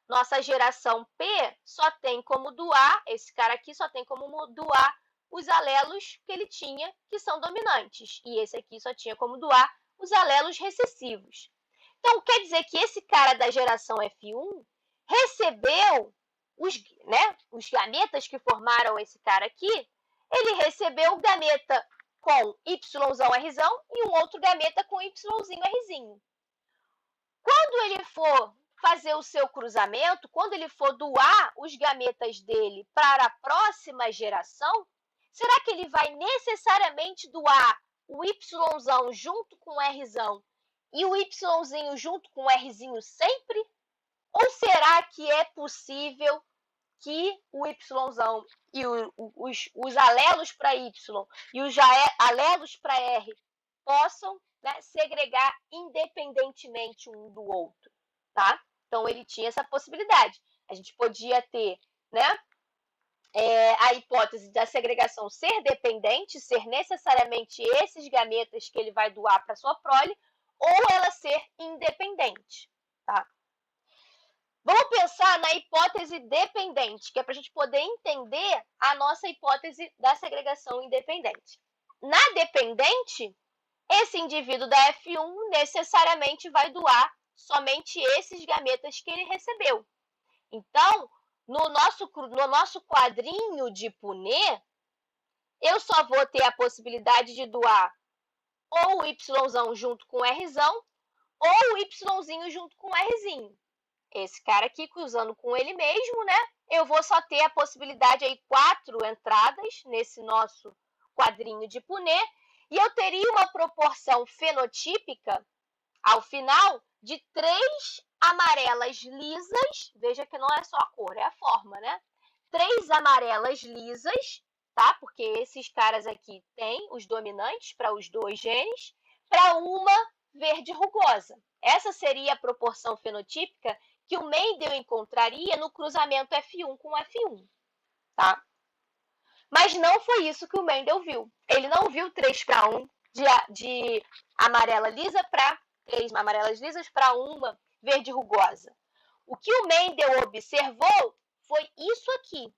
Nossa geração P só tem como doar, esse cara aqui só tem como doar os alelos que ele tinha, que são dominantes. E esse aqui só tinha como doar os alelos recessivos. Então, quer dizer que esse cara da geração F1 recebeu os gametas que formaram esse cara aqui, ele recebeu o gameta com Yzão, Rzão e um outro gameta com Yzinho, Rzinho. Quando ele for fazer o seu cruzamento, quando ele for doar os gametas dele para a próxima geração, será que ele vai necessariamente doar o Yzão junto com o Rzão e o Yzinho junto com o Rzinho sempre? Ou será que é possível que o Yzão e os alelos para Y e os alelos para R possam, né, segregar independentemente um do outro, tá? Então, ele tinha essa possibilidade. A gente podia ter, né, a hipótese da segregação ser dependente, ser necessariamente esses gametas que ele vai doar para sua prole, ou ela ser independente, tá? Vamos pensar na hipótese dependente, que é para a gente poder entender a nossa hipótese da segregação independente. Na dependente, esse indivíduo da F1 necessariamente vai doar somente esses gametas que ele recebeu. Então, no nosso quadrinho de Punnett, eu só vou ter a possibilidade de doar ou o Yzão junto com o Rzão, ou o Yzinho junto com o Rzinho. Esse cara aqui, cruzando com ele mesmo, né? Eu vou só ter a possibilidade aí 4 entradas nesse nosso quadrinho de Punnett, e eu teria uma proporção fenotípica, ao final, de 3 amarelas lisas, veja que não é só a cor, é a forma, né? 3 amarelas lisas, tá? Porque esses caras aqui têm os dominantes para os 2 genes, para uma verde rugosa. Essa seria a proporção fenotípica que o Mendel encontraria no cruzamento F1 com F1, tá? Mas não foi isso que o Mendel viu. Ele não viu 3:1 de amarela lisa para 3 amarelas lisas para uma verde rugosa. O que o Mendel observou foi isso aqui,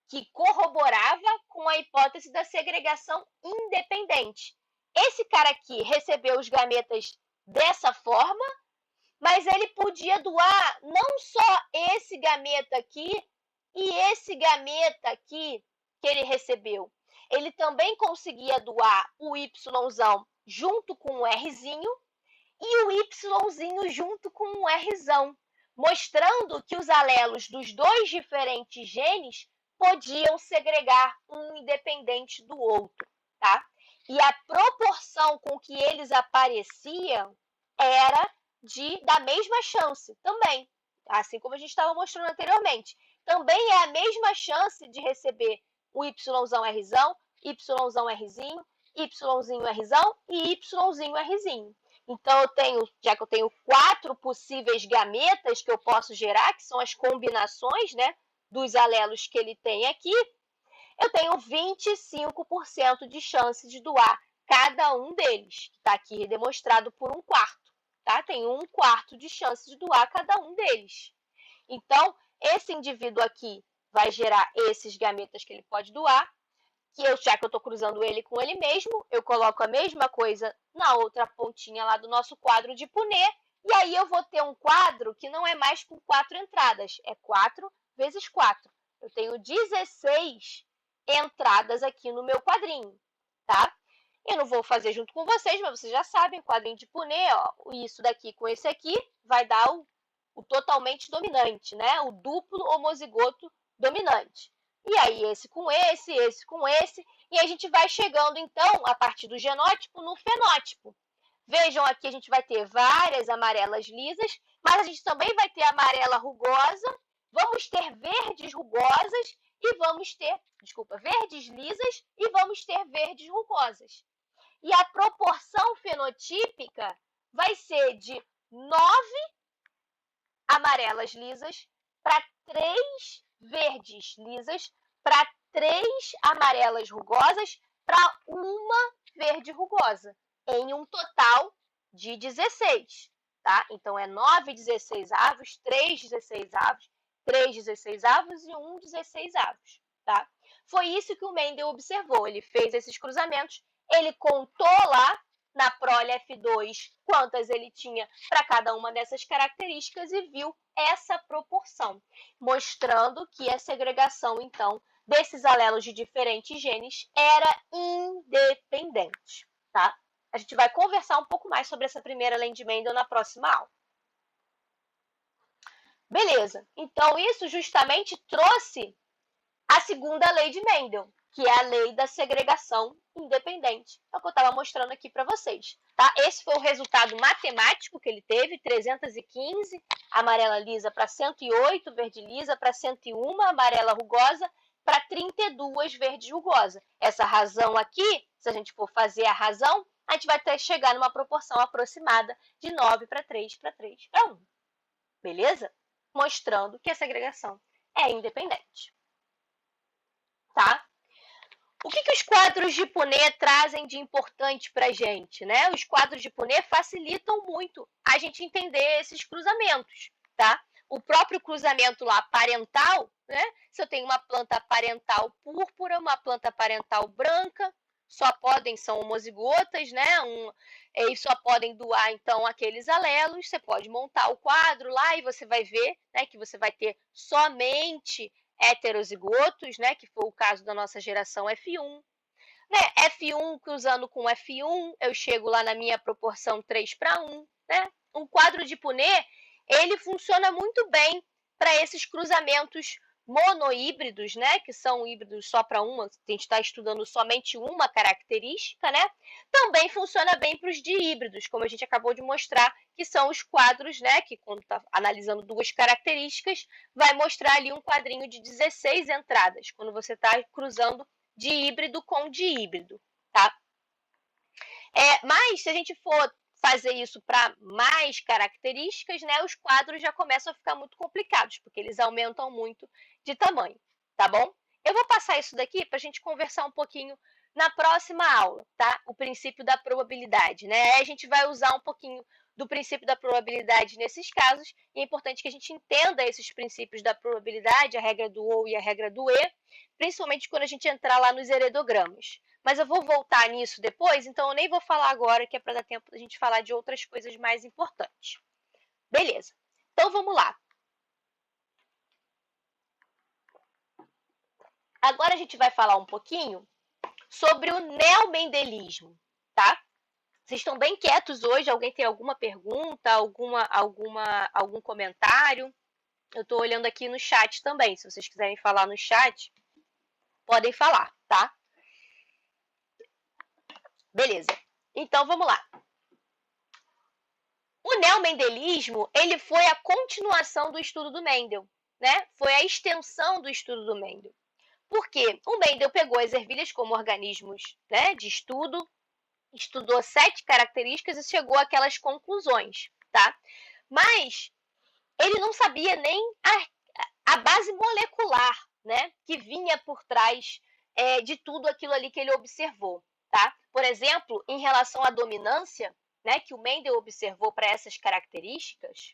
que corroborava com a hipótese da segregação independente. Esse cara aqui recebeu os gametas dessa forma, mas ele podia doar não só esse gameta aqui e esse gameta aqui que ele recebeu. Ele também conseguia doar o Yzão junto com o Rzinho e o Yzinho junto com o Rzão, mostrando que os alelos dos 2 diferentes genes podiam segregar um independente do outro, tá? E a proporção com que eles apareciam era da mesma chance também, assim como a gente estava mostrando anteriormente. Também é a mesma chance de receber o Yzão Rzão, Yzão Rzinho, Yzinho Rzão e Yzinho Rzinho. Então, já que eu tenho 4 possíveis gametas que eu posso gerar, que são as combinações, né, dos alelos que ele tem aqui, eu tenho 25% de chance de doar cada um deles, que está aqui demonstrado por 1/4. Tá? Tem 1/4 de chance de doar cada um deles. Então, esse indivíduo aqui vai gerar esses gametas que ele pode doar, já que eu estou cruzando ele com ele mesmo, eu coloco a mesma coisa na outra pontinha lá do nosso quadro de Punnett, e aí eu vou ter um quadro que não é mais com 4 entradas, é 4 vezes 4. Eu tenho 16 entradas aqui no meu quadrinho, tá? Eu não vou fazer junto com vocês, mas vocês já sabem, quadrinho de Punnett, ó, isso daqui com esse aqui vai dar o totalmente dominante, né? O duplo homozigoto dominante. E aí, esse com esse com esse, e a gente vai chegando, então, a partir do genótipo, no fenótipo. Vejam aqui, a gente vai ter várias amarelas lisas, mas a gente também vai ter amarela rugosa, vamos ter verdes rugosas e vamos ter, verdes lisas e vamos ter verdes rugosas. E a proporção fenotípica vai ser de 9 amarelas lisas para 3 verdes lisas para 3 amarelas rugosas para uma verde rugosa, em um total de 16, tá? Então, é 9 16avos, 3 16avos, 3 16avos e 1 16avos, tá? Foi isso que o Mendel observou. Ele fez esses cruzamentos, ele contou lá na prole F2 quantas ele tinha para cada uma dessas características e viu essa proporção, mostrando que a segregação, então, desses alelos de diferentes genes era independente, tá? A gente vai conversar um pouco mais sobre essa primeira lei de Mendel na próxima aula. Beleza, então isso justamente trouxe a segunda lei de Mendel, que é a lei da segregação independente. É o que eu estava mostrando aqui para vocês. Tá? Esse foi o resultado matemático que ele teve, 315, amarela lisa para 108, verde lisa para 101, amarela rugosa para 32, verde rugosa. Essa razão aqui, se a gente for fazer a razão, a gente vai ter que chegar numa proporção aproximada de 9 para 3 para 3 para 1. Beleza? Mostrando que a segregação é independente. Tá? O que os quadros de Punnett trazem de importante para a gente, né? Os quadros de Punnett facilitam muito a gente entender esses cruzamentos, tá? O próprio cruzamento lá parental, né? Se eu tenho uma planta parental púrpura, uma planta parental branca, são homozigotas, né? E só podem doar, então, aqueles alelos. Você pode montar o quadro lá e você vai ver, né, que você vai ter somente heterozigotos, né, que foi o caso da nossa geração F1. Né, F1 cruzando com F1, eu chego lá na minha proporção 3 para 1. Né? Um quadro de Punnett, ele funciona muito bem para esses cruzamentos monohíbridos, né, que são híbridos só para uma, a gente está estudando somente uma característica, né? Também funciona bem para os dihíbridos, como a gente acabou de mostrar, que são os quadros, né, que quando está analisando duas características, vai mostrar ali um quadrinho de 16 entradas, quando você está cruzando dihíbrido com dihíbrido, tá? Mas se a gente for fazer isso para mais características, né, os quadros já começam a ficar muito complicados, porque eles aumentam muito de tamanho, tá bom? Eu vou passar isso daqui para a gente conversar um pouquinho na próxima aula, tá? O princípio da probabilidade, né? Aí a gente vai usar um pouquinho do princípio da probabilidade nesses casos, e é importante que a gente entenda esses princípios da probabilidade, a regra do ou e a regra do e, principalmente quando a gente entrar lá nos heredogramas. Mas eu vou voltar nisso depois, então eu nem vou falar agora, que é para dar tempo da gente falar de outras coisas mais importantes. Beleza. Então vamos lá. Agora a gente vai falar um pouquinho sobre o neomendelismo, tá? Vocês estão bem quietos hoje? Alguém tem alguma pergunta, algum comentário? Eu estou olhando aqui no chat também. Se vocês quiserem falar no chat, podem falar, tá? Beleza. Então, vamos lá. O neomendelismo, ele foi a continuação do estudo do Mendel, né? Foi a extensão do estudo do Mendel. Por quê? O Mendel pegou as ervilhas como organismos, né, de estudo, estudou 7 características e chegou àquelas conclusões, tá? Mas ele não sabia nem a base molecular, né, que vinha por trás de tudo aquilo ali que ele observou, tá? Por exemplo, em relação à dominância, né, que o Mendel observou para essas características.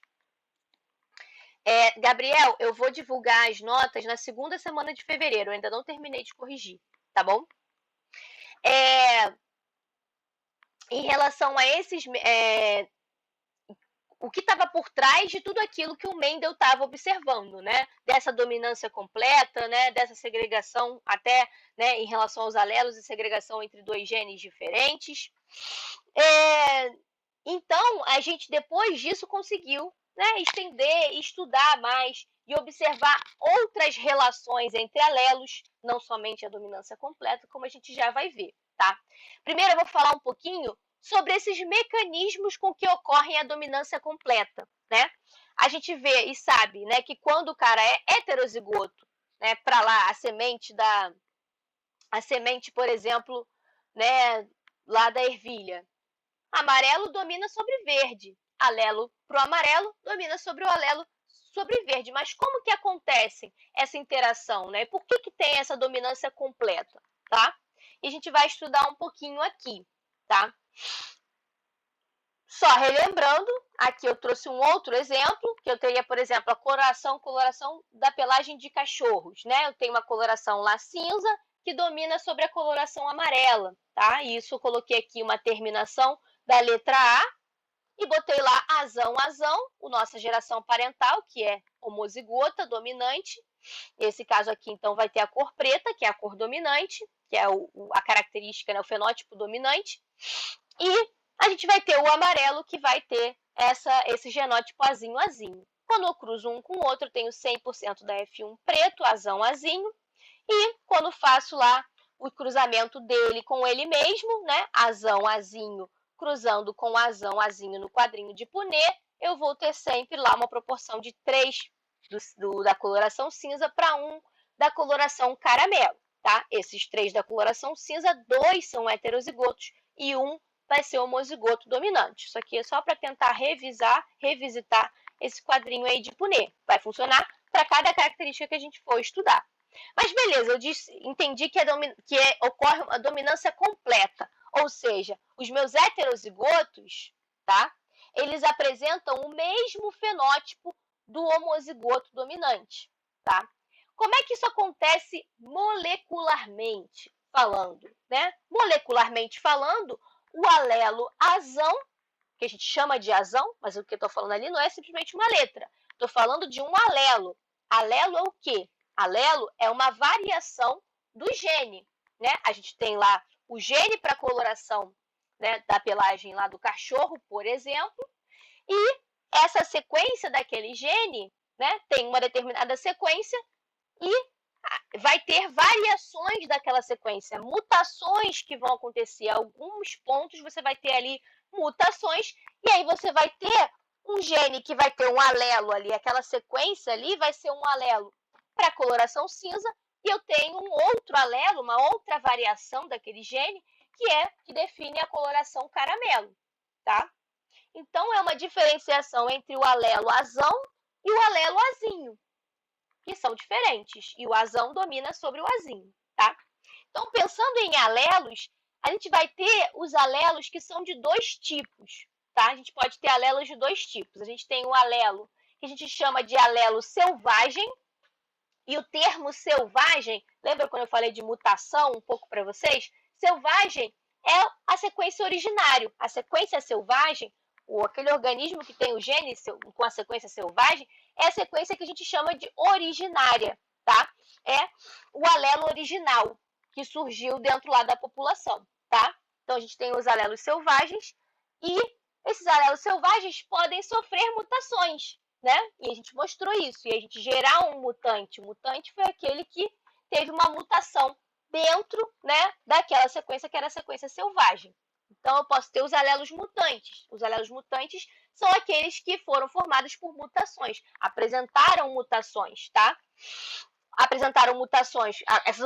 Gabriel, eu vou divulgar as notas na segunda semana de fevereiro, eu ainda não terminei de corrigir, tá bom? Em relação a esses, o que estava por trás de tudo aquilo que o Mendel estava observando, né? Dessa dominância completa, né? Dessa segregação até, né, em relação aos alelos e segregação entre 2 genes diferentes. Então, a gente depois disso conseguiu, né, estender, estudar mais e observar outras relações entre alelos, não somente a dominância completa, como a gente já vai ver, tá? Primeiro eu vou falar um pouquinho sobre esses mecanismos com que ocorrem a dominância completa, né? A gente vê e sabe, né, que quando o cara é heterozigoto, né, para lá a semente, por exemplo, né, lá da ervilha, amarelo domina sobre verde, alelo para o amarelo domina sobre o alelo sobre verde. Mas como que acontece essa interação, né? Por que tem essa dominância completa, tá? E a gente vai estudar um pouquinho aqui, tá? Só relembrando, aqui eu trouxe um outro exemplo, que eu teria, por exemplo, a coloração da pelagem de cachorros, né? Eu tenho uma coloração lá cinza que domina sobre a coloração amarela, tá? E isso eu coloquei aqui uma terminação da letra A e botei lá azão, o nossa geração parental, que é homozigota, dominante. Nesse caso aqui, então, vai ter a cor preta, que é a cor dominante, que é a característica, né, o fenótipo dominante. E a gente vai ter o amarelo, que vai ter esse genótipo azinho. Quando eu cruzo um com o outro, eu tenho 100% da F1 preto, azão, azinho. E quando faço lá o cruzamento dele com ele mesmo, né? Azão, azinho, cruzando com azão, azinho no quadrinho de Punnett, eu vou ter sempre lá uma proporção de 3 da coloração cinza para 1 da coloração caramelo, tá? Esses 3 da coloração cinza, 2 são heterozigotos e 1 vai ser homozigoto dominante. Isso aqui é só para tentar revisitar esse quadrinho aí de Punnett. Vai funcionar para cada característica que a gente for estudar. Mas beleza, entendi que ocorre uma dominância completa, ou seja, os meus heterozigotos, tá? Eles apresentam o mesmo fenótipo do homozigoto dominante, tá? Como é que isso acontece molecularmente falando, né? Molecularmente falando, o alelo azão, que a gente chama de azão, mas o que eu estou falando ali não é simplesmente uma letra. Estou falando de um alelo. Alelo é o quê? Alelo é uma variação do gene, né? A gente tem lá o gene para coloração, né, da pelagem lá do cachorro, por exemplo, e essa sequência daquele gene, né, tem uma determinada sequência e vai ter variações daquela sequência, mutações que vão acontecer. Alguns pontos você vai ter ali mutações, e aí você vai ter um gene que vai ter um alelo ali, aquela sequência ali vai ser um alelo para a coloração cinza, e eu tenho um outro alelo, uma outra variação daquele gene, que define a coloração caramelo, tá? Então, é uma diferenciação entre o alelo azão e o alelo azinho, que são diferentes, e o azão domina sobre o azinho, tá? Então, pensando em alelos, a gente vai ter os alelos que são de 2 tipos, tá? A gente pode ter alelos de 2 tipos. A gente tem o alelo que a gente chama de alelo selvagem, e o termo selvagem, lembra quando eu falei de mutação um pouco para vocês? Selvagem é a sequência originária. A sequência selvagem, ou aquele organismo que tem o gene com a sequência selvagem, é a sequência que a gente chama de originária, tá? É o alelo original que surgiu dentro lá da população, tá? Então, a gente tem os alelos selvagens e esses alelos selvagens podem sofrer mutações, né? E a gente mostrou isso. E a gente gerar um mutante. O mutante foi aquele que teve uma mutação dentro, né, daquela sequência que era a sequência selvagem. Então, eu posso ter os alelos mutantes. Os alelos mutantes são aqueles que foram formados por mutações, apresentaram mutações, tá? Apresentaram mutações,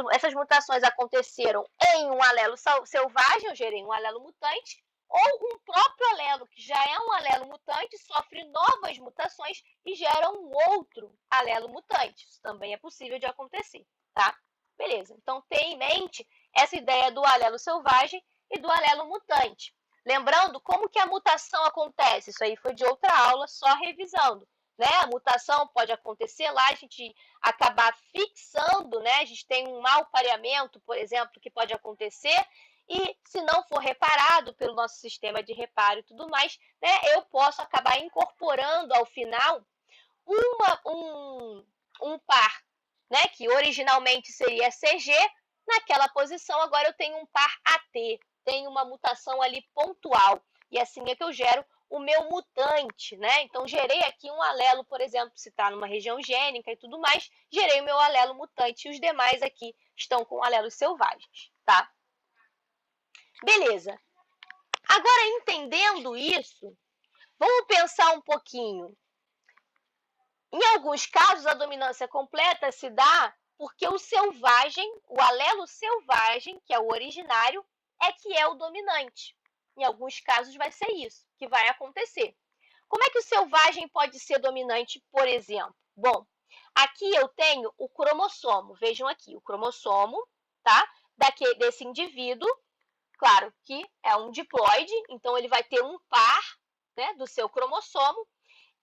essas mutações aconteceram em um alelo selvagem, eu gerei um alelo mutante, ou um próprio alelo, que já é um alelo mutante, sofre novas mutações e gera um outro alelo mutante. Isso também é possível de acontecer, tá? Beleza, então tenha em mente essa ideia do alelo selvagem e do alelo mutante. Lembrando como que a mutação acontece, isso aí foi de outra aula, só revisando. Né? A mutação pode acontecer lá, a gente acabar fixando, né? A gente tem um mau pareamento, por exemplo, que pode acontecer, e se não for reparado pelo nosso sistema de reparo e tudo mais, né, eu posso acabar incorporando ao final um par, né, que originalmente seria CG, naquela posição agora eu tenho um par AT, tenho uma mutação ali pontual, e assim é que eu gero o meu mutante, né? Então, gerei aqui um alelo, por exemplo, se está numa região gênica e tudo mais, gerei o meu alelo mutante, e os demais aqui estão com alelos selvagens, tá? Beleza. Agora, entendendo isso, vamos pensar um pouquinho. Em alguns casos, a dominância completa se dá porque o selvagem, o alelo selvagem, que é o originário, é que é o dominante. Em alguns casos vai ser isso que vai acontecer. Como é que o selvagem pode ser dominante, por exemplo? Bom, aqui eu tenho o cromossomo. Vejam aqui, o cromossomo, tá? Desse indivíduo. Claro que é um diploide, então ele vai ter um par, né, do seu cromossomo.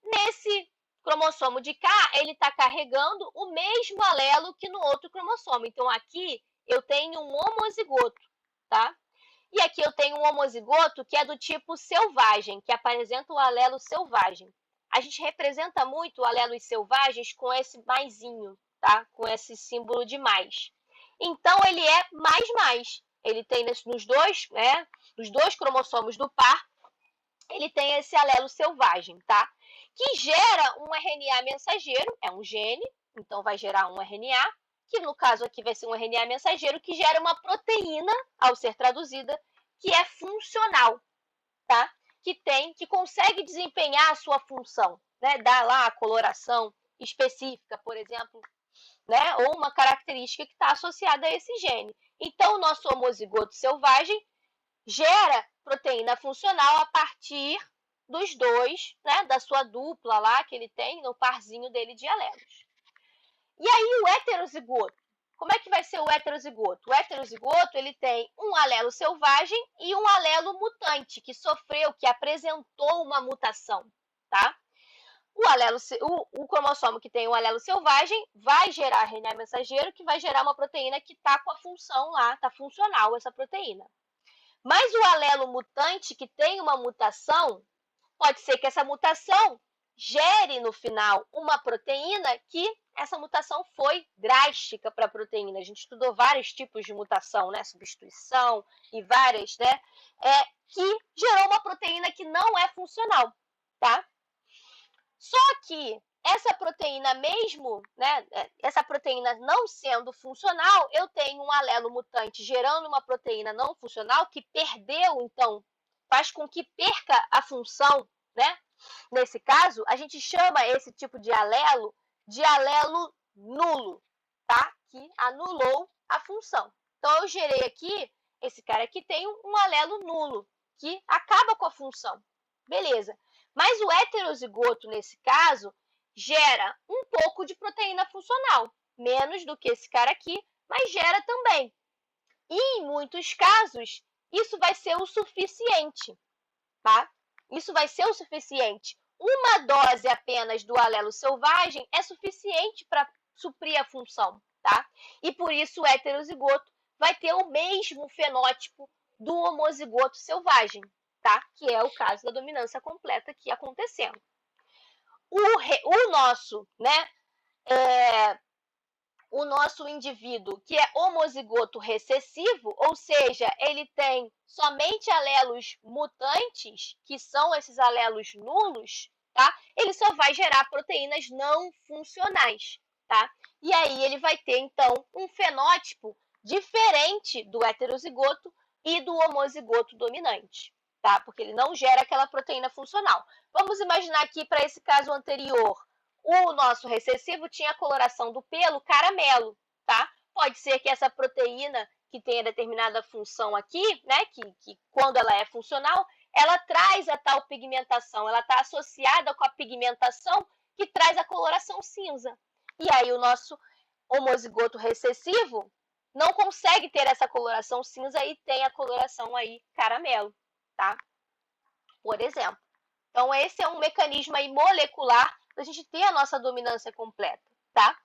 Nesse cromossomo de cá, ele está carregando o mesmo alelo que no outro cromossomo. Então, aqui eu tenho um homozigoto, tá? E aqui eu tenho um homozigoto que é do tipo selvagem, que apresenta o alelo selvagem. A gente representa muito alelos selvagens com esse maisinho, tá? Com esse símbolo de mais. Então, ele é mais. Ele tem nos dois, né? Nos 2 cromossomos do par, ele tem esse alelo selvagem, tá? Que gera um RNA mensageiro, é um gene, então vai gerar um RNA, que no caso aqui vai ser um RNA mensageiro, que gera uma proteína, ao ser traduzida, que é funcional, tá? Que consegue desempenhar a sua função, né? Dar lá a coloração específica, por exemplo, né? Ou uma característica que está associada a esse gene. Então, o nosso homozigoto selvagem gera proteína funcional a partir dos dois, né? Da sua dupla lá que ele tem, no parzinho dele de alelos. E aí o heterozigoto, como é que vai ser o heterozigoto? O heterozigoto ele tem um alelo selvagem e um alelo mutante, que sofreu, que apresentou uma mutação, tá? O cromossomo que tem um alelo selvagem vai gerar RNA mensageiro, que vai gerar uma proteína que está com a função lá, está funcional essa proteína. Mas o alelo mutante que tem uma mutação, pode ser que essa mutação gere no final uma proteína que essa mutação foi drástica para a proteína. A gente estudou vários tipos de mutação, né? Substituição e várias, né? Que gerou uma proteína que não é funcional, tá? Só que essa proteína mesmo, né? Essa proteína não sendo funcional, eu tenho um alelo mutante gerando uma proteína não funcional que perdeu, então, faz com que perca a função, né? Nesse caso, a gente chama esse tipo de alelo nulo, tá? Que anulou a função. Então, eu gerei aqui, esse cara aqui tem um alelo nulo, que acaba com a função. Beleza. Mas o heterozigoto, nesse caso, gera um pouco de proteína funcional, menos do que esse cara aqui, mas gera também. E, em muitos casos, isso vai ser o suficiente, tá? Isso vai ser o suficiente. Uma dose apenas do alelo selvagem é suficiente para suprir a função, tá? E por isso o heterozigoto vai ter o mesmo fenótipo do homozigoto selvagem, tá? Que é o caso da dominância completa aqui acontecendo. O nosso, né? O nosso indivíduo que é homozigoto recessivo, ou seja, ele tem somente alelos mutantes, que são esses alelos nulos, tá? Ele só vai gerar proteínas não funcionais, tá? E aí ele vai ter, então, um fenótipo diferente do heterozigoto e do homozigoto dominante, tá? Porque ele não gera aquela proteína funcional. Vamos imaginar aqui, para esse caso anterior, o nosso recessivo tinha a coloração do pelo caramelo, tá? Pode ser que essa proteína que tenha determinada função aqui, né, que quando ela é funcional, ela traz a tal pigmentação, ela está associada com a pigmentação que traz a coloração cinza. E aí o nosso homozigoto recessivo não consegue ter essa coloração cinza e tem a coloração aí caramelo, tá? Por exemplo. Então, esse é um mecanismo aí molecular para a gente ter a nossa dominância completa, tá?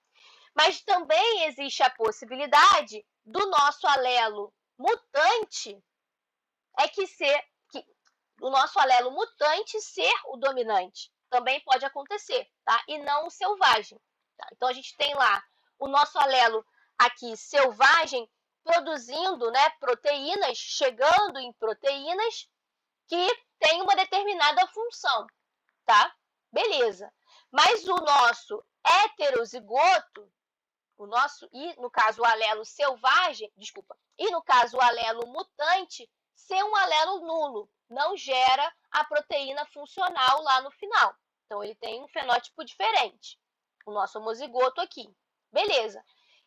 Mas também existe a possibilidade do nosso alelo mutante o nosso alelo mutante ser o dominante. Também pode acontecer, tá? E não o selvagem. Tá? Então, a gente tem lá o nosso alelo aqui selvagem produzindo, né, proteínas, chegando em proteínas que tem uma determinada função, tá? Beleza. Mas o nosso heterozigoto, e no caso o alelo selvagem, desculpa, e no caso o alelo mutante, ser um alelo nulo, não gera a proteína funcional lá no final. Então ele tem um fenótipo diferente, o nosso homozigoto aqui. Beleza.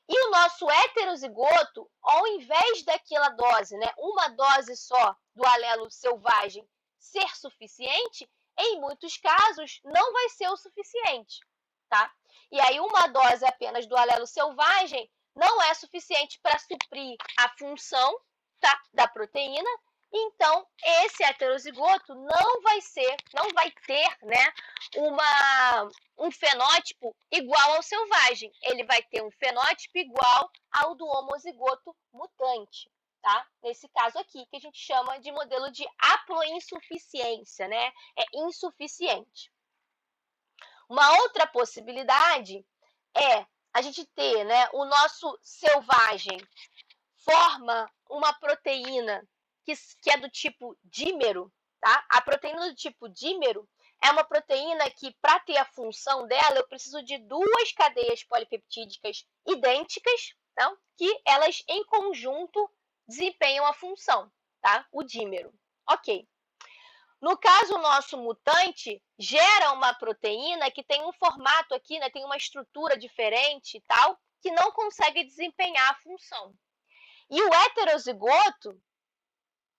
E o nosso heterozigoto, ao invés daquela dose, né, uma dose só do alelo selvagem ser suficiente, em muitos casos não vai ser o suficiente, tá? E aí uma dose apenas do alelo selvagem não é suficiente para suprir a função, tá, da proteína. Então, esse heterozigoto não vai ter, né, um fenótipo igual ao selvagem. Ele vai ter um fenótipo igual ao do homozigoto mutante, tá? Nesse caso aqui, que a gente chama de modelo de haploinsuficiência, né? É insuficiente. Uma outra possibilidade é a gente ter, né, o nosso selvagem forma uma proteína que é do tipo dímero, tá? A proteína do tipo dímero, é uma proteína que, para ter a função dela, eu preciso de duas cadeias polipeptídicas idênticas, tá? Que elas, em conjunto, desempenham a função, tá? O dímero. Ok. No caso, o nosso mutante gera uma proteína que tem um formato aqui, né? Tem uma estrutura diferente e tal, que não consegue desempenhar a função. E o heterozigoto,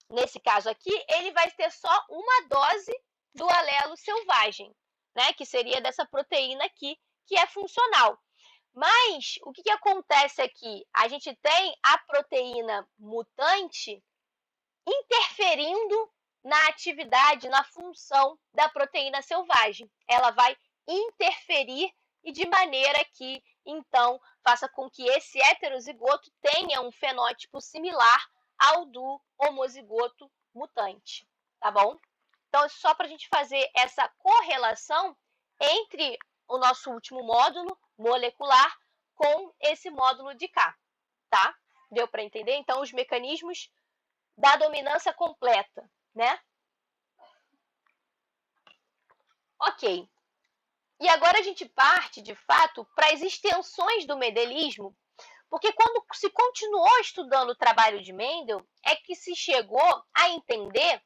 nesse caso aqui, ele vai ter só uma dose do alelo selvagem, né? Que seria dessa proteína aqui, que é funcional. Mas o que acontece aqui? A gente tem a proteína mutante interferindo na atividade, na função da proteína selvagem. Ela vai interferir e de maneira que, então, faça com que esse heterozigoto tenha um fenótipo similar ao do homozigoto mutante, tá bom? Então, só para a gente fazer essa correlação entre o nosso último módulo molecular com esse módulo de cá, tá? Deu para entender? Então, os mecanismos da dominância completa, né? Ok. E agora a gente parte, de fato, para as extensões do mendelismo, porque quando se continuou estudando o trabalho de Mendel, é que se chegou a entender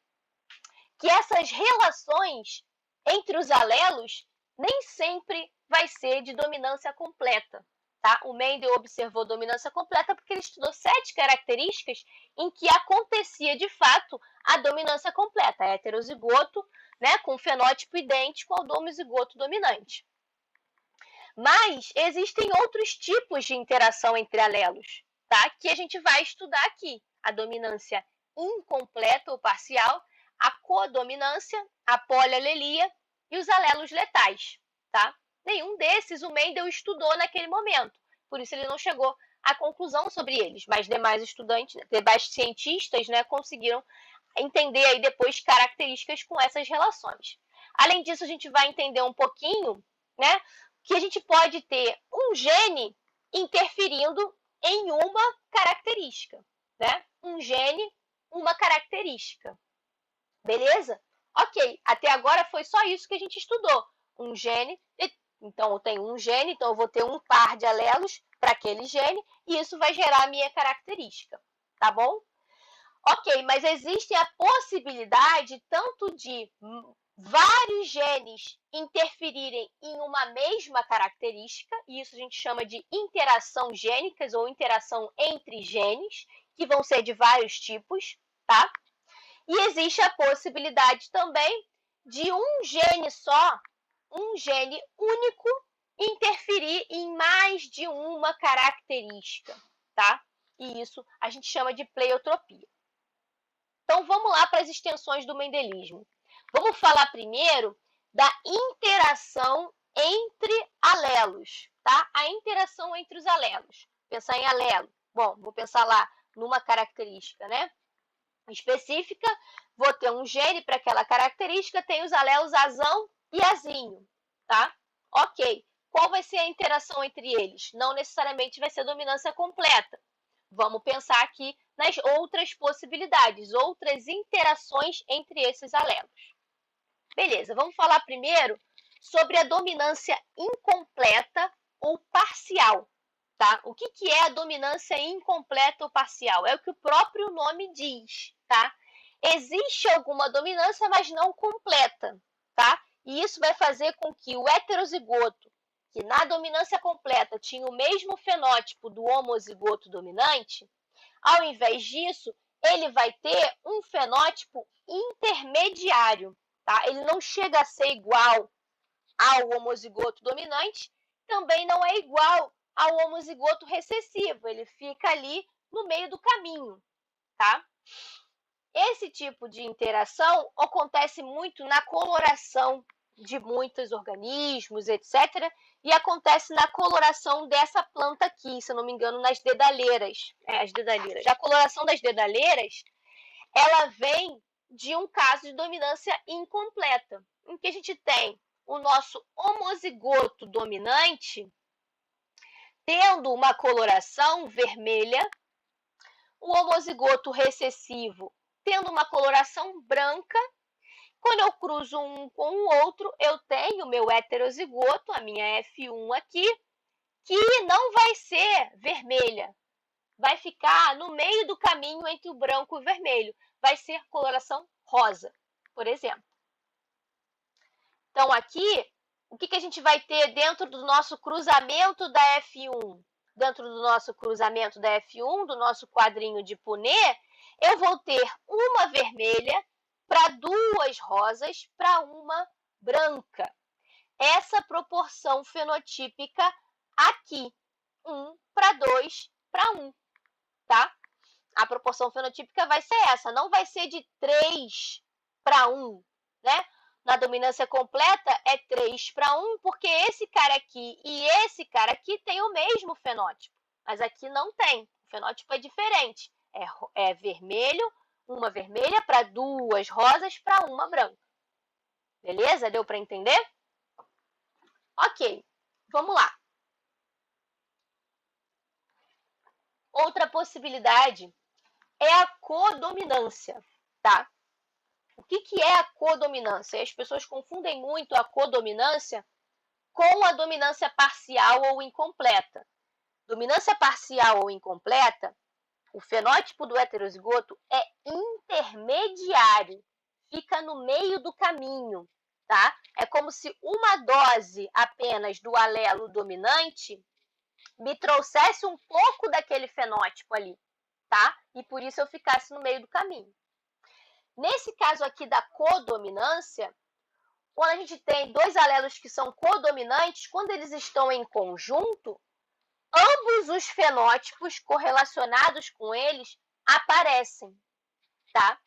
que essas relações entre os alelos nem sempre vai ser de dominância completa. Tá? O Mendel observou dominância completa porque ele estudou 7 características em que acontecia, de fato, a dominância completa, heterozigoto, né, com fenótipo idêntico ao do homozigoto dominante. Mas existem outros tipos de interação entre alelos, tá? Que a gente vai estudar aqui. A dominância incompleta ou parcial, a codominância, a polialelia e os alelos letais, tá? Nenhum desses o Mendel estudou naquele momento, por isso ele não chegou à conclusão sobre eles, mas demais estudantes, demais cientistas, né, conseguiram entender aí depois características com essas relações. Além disso, a gente vai entender um pouquinho, né, que a gente pode ter um gene interferindo em uma característica, né? Um gene, uma característica. Beleza? Ok, até agora foi só isso que a gente estudou. Um gene, então eu tenho um gene, então eu vou ter um par de alelos para aquele gene, e isso vai gerar a minha característica, tá bom? Ok, mas existe a possibilidade tanto de vários genes interferirem em uma mesma característica, e isso a gente chama de interação gênicas ou interação entre genes, que vão ser de vários tipos, tá? E existe a possibilidade também de um gene só, um gene único, interferir em mais de uma característica, tá? E isso a gente chama de pleiotropia. Então, vamos lá para as extensões do mendelismo. Vamos falar primeiro da interação entre alelos, tá? A interação entre os alelos. Pensar em alelo. Bom, vou pensar lá numa característica, né? Específica, vou ter um gene para aquela característica, tem os alelos azão e azinho, tá? Ok. Qual vai ser a interação entre eles? Não necessariamente vai ser dominância completa. Vamos pensar aqui nas outras possibilidades, outras interações entre esses alelos. Beleza, vamos falar primeiro sobre a dominância incompleta ou parcial. Tá? O que é a dominância incompleta ou parcial? É o que o próprio nome diz. Tá? Existe alguma dominância, mas não completa. Tá? E isso vai fazer com que o heterozigoto, que na dominância completa tinha o mesmo fenótipo do homozigoto dominante, ao invés disso, ele vai ter um fenótipo intermediário. Tá? Ele não chega a ser igual ao homozigoto dominante, também não é igual ao homozigoto recessivo, ele fica ali no meio do caminho, tá? Esse tipo de interação acontece muito na coloração de muitos organismos, etc., e acontece na coloração dessa planta aqui, se eu não me engano, nas dedalheiras. As dedalheiras. A coloração das dedalheiras, ela vem de um caso de dominância incompleta, em que a gente tem o nosso homozigoto dominante tendo uma coloração vermelha, o homozigoto recessivo tendo uma coloração branca, Quando eu cruzo um com o outro, eu tenho o meu heterozigoto, a minha F1 aqui, que não vai ser vermelha. Vai ficar no meio do caminho entre o branco e o vermelho. Vai ser coloração rosa, por exemplo. Então, aqui, o que a gente vai ter dentro do nosso cruzamento da F1? Dentro do nosso cruzamento da F1, do nosso quadrinho de Punnett, eu vou ter uma vermelha para duas rosas para uma branca. Essa proporção fenotípica aqui, 1 para 2 para 1, tá? A proporção fenotípica vai ser essa, não vai ser de 3 para 1, né? Na dominância completa é 3 para 1, porque esse cara aqui e esse cara aqui tem o mesmo fenótipo, mas aqui não tem, o fenótipo é diferente. É vermelho, uma vermelha para duas rosas para uma branca. Beleza? Deu para entender? Ok, vamos lá. Outra possibilidade é a codominância, tá? O que é a codominância? As pessoas confundem muito a codominância com a dominância parcial ou incompleta. Dominância parcial ou incompleta, o fenótipo do heterozigoto é intermediário, fica no meio do caminho, tá? É como se uma dose apenas do alelo dominante me trouxesse um pouco daquele fenótipo ali, tá? E por isso eu ficasse no meio do caminho. Nesse caso aqui da codominância, quando a gente tem dois alelos que são codominantes, quando eles estão em conjunto, ambos os fenótipos correlacionados com eles aparecem, tá?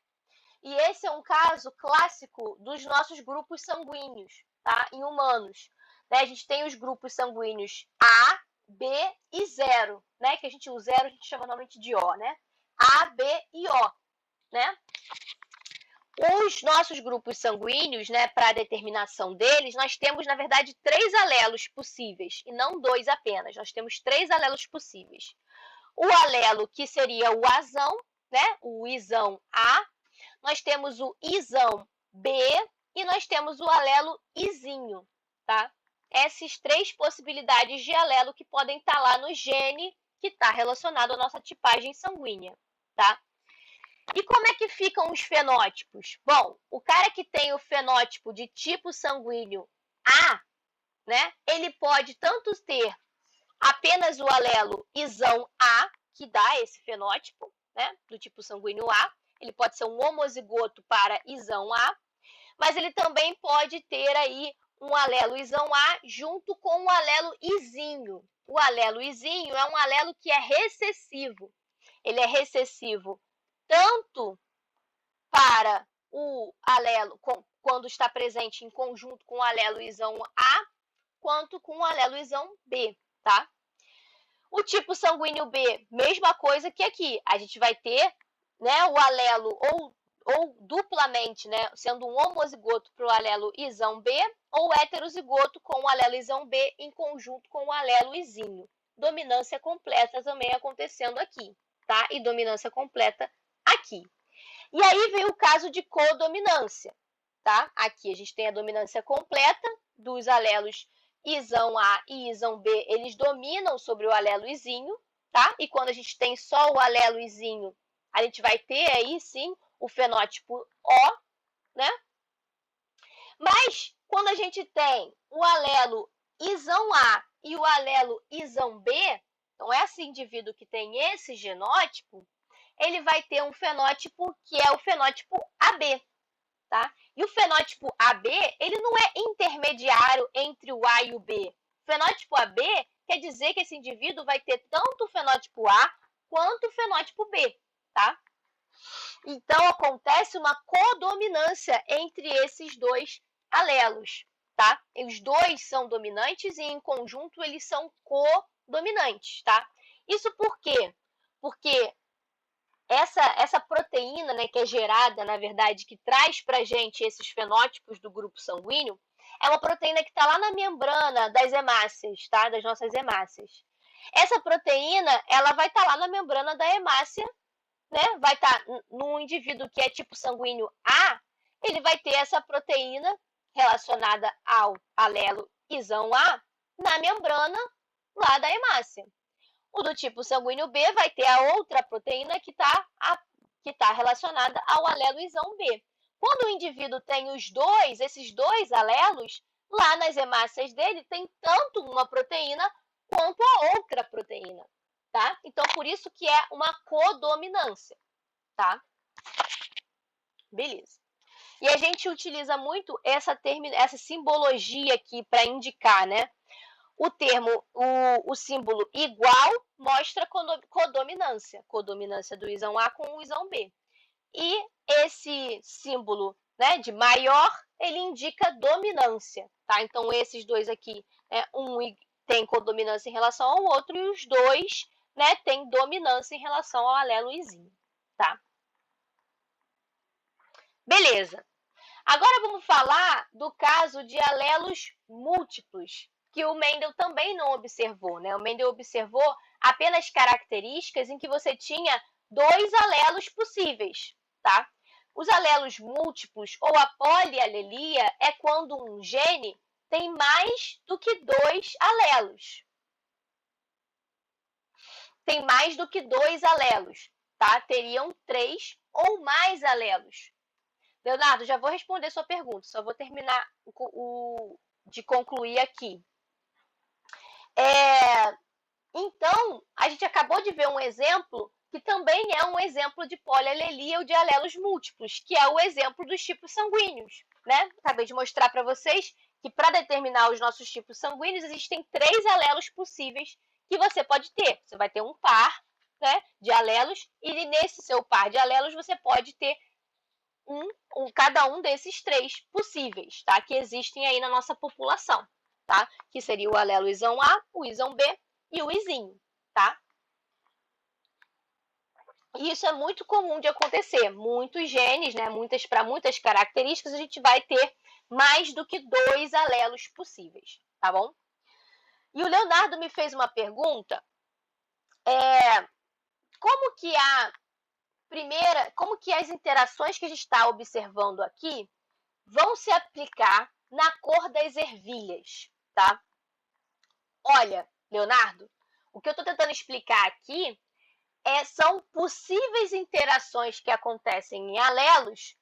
E esse é um caso clássico dos nossos grupos sanguíneos, tá? Em humanos. Né? A gente tem os grupos sanguíneos A, B e 0, né? Que o 0 a gente chama normalmente de O, né? A, B e O, né? Os nossos grupos sanguíneos, né, para a determinação deles, nós temos, na verdade, 3 alelos possíveis, e não 2 apenas. Nós temos 3 alelos possíveis. O alelo que seria o Azão, né, o Izão A, nós temos o Izão B e nós temos o alelo Izinho, tá? Essas 3 possibilidades de alelo que podem estar lá no gene que está relacionado à nossa tipagem sanguínea, tá? E como é que ficam os fenótipos? Bom, o cara que tem o fenótipo de tipo sanguíneo A, né, ele pode tanto ter apenas o alelo Izão A, que dá esse fenótipo, né, do tipo sanguíneo A, ele pode ser um homozigoto para Izão A, mas ele também pode ter aí um alelo Izão A junto com um alelo Izinho. O alelo Izinho é um alelo que é recessivo. Ele é recessivo tanto para o alelo, quando está presente em conjunto com o alelo Izão A, quanto com o alelo Izão B, tá? O tipo sanguíneo B, mesma coisa que aqui. A gente vai ter, né, o alelo ou duplamente, né, sendo um homozigoto para o alelo Izão B, ou heterozigoto com o alelo Izão B em conjunto com o alelo Izinho. Dominância completa também acontecendo aqui, tá? E dominância completa aqui. E aí vem o caso de codominância, tá? Aqui a gente tem a dominância completa dos alelos Izão A e Izão B, eles dominam sobre o alelo Izinho, tá? E quando a gente tem só o alelo Izinho, a gente vai ter aí sim o fenótipo O, né? Mas quando a gente tem o alelo Izão A e o alelo Izão B, então esse indivíduo que tem esse genótipo, ele vai ter um fenótipo que é o fenótipo AB, tá? E o fenótipo AB, ele não é intermediário entre o A e o B. O fenótipo AB quer dizer que esse indivíduo vai ter tanto o fenótipo A quanto o fenótipo B, tá? Então, acontece uma codominância entre esses dois alelos, tá? Os dois são dominantes e, em conjunto, eles são codominantes, tá? Isso por quê? Porque essa proteína, né, que é gerada, na verdade, que traz para a gente esses fenótipos do grupo sanguíneo, é uma proteína que está lá na membrana das hemácias, tá? Das nossas hemácias. Essa proteína, ela vai estar lá na membrana da hemácia, né? Vai estar no indivíduo que é tipo sanguíneo A, ele vai ter essa proteína relacionada ao alelo isão A na membrana lá da hemácia. O do tipo sanguíneo B vai ter a outra proteína que está relacionada ao alelo isão B. Quando o indivíduo tem esses dois alelos, lá nas hemácias dele tem tanto uma proteína quanto a outra proteína, tá? Então, por isso que é uma codominância, tá? Beleza. E a gente utiliza muito essa simbologia aqui para indicar, né? O termo, o símbolo igual mostra codominância, codominância do isão A com o isão B. E esse símbolo, né, de maior, ele indica dominância, tá? Então, esses dois aqui, né, um tem codominância em relação ao outro e os dois, né, têm dominância em relação ao alelo izinho, tá? Beleza. Agora vamos falar do caso de alelos múltiplos, que o Mendel também não observou, né? O Mendel observou apenas características em que você tinha dois alelos possíveis, tá? Os alelos múltiplos ou a polialelia é quando um gene tem mais do que dois alelos. Tem mais do que dois alelos, tá? Teriam 3 ou mais alelos. Leonardo, já vou responder sua pergunta, só vou terminar de concluir aqui. Então, a gente acabou de ver um exemplo que também é um exemplo de polialelia ou de alelos múltiplos, que é o exemplo dos tipos sanguíneos, né? Acabei de mostrar para vocês que para determinar os nossos tipos sanguíneos existem 3 alelos possíveis que você pode ter. Você vai ter um par, né, de alelos e nesse seu par de alelos você pode ter cada um desses 3 possíveis, tá? Que existem aí na nossa população, tá? Que seria o alelo isão A, o isão B e o izinho, tá? E isso é muito comum de acontecer. Muitos genes, né? Para muitas características, a gente vai ter mais do que 2 alelos possíveis, tá bom? E o Leonardo me fez uma pergunta, como que as interações que a gente está observando aqui vão se aplicar na cor das ervilhas, tá? Olha, Leonardo, o que eu estou tentando explicar aqui são possíveis interações que acontecem em alelos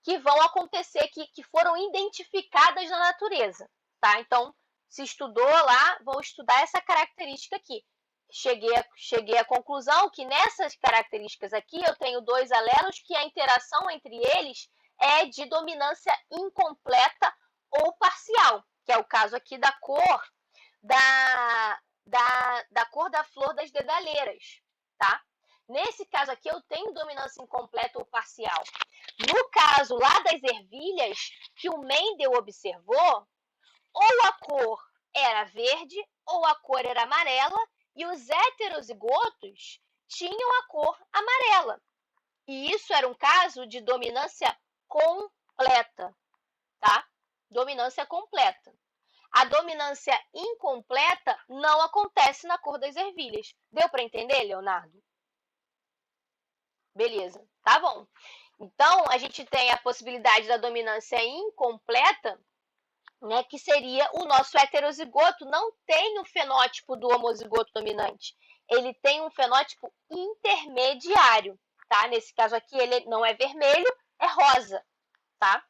que vão acontecer, que foram identificadas na natureza, tá? Então, se estudou lá, vou estudar essa característica aqui. Cheguei à conclusão que nessas características aqui eu tenho 2 alelos que a interação entre eles é de dominância incompleta ou parcial, que é o caso aqui da cor da cor da flor das dedalheiras, tá? Nesse caso aqui eu tenho dominância incompleta ou parcial. No caso lá das ervilhas, que o Mendel observou, ou a cor era verde ou a cor era amarela, e os heterozigotos tinham a cor amarela. E isso era um caso de dominância completa, tá? Dominância completa. A dominância incompleta não acontece na cor das ervilhas. Deu para entender, Leonardo? Beleza, tá bom. Então, a gente tem a possibilidade da dominância incompleta, né, que seria o nosso heterozigoto não tem o fenótipo do homozigoto dominante. Ele tem um fenótipo intermediário, tá? Nesse caso aqui, ele não é vermelho, é rosa, tá?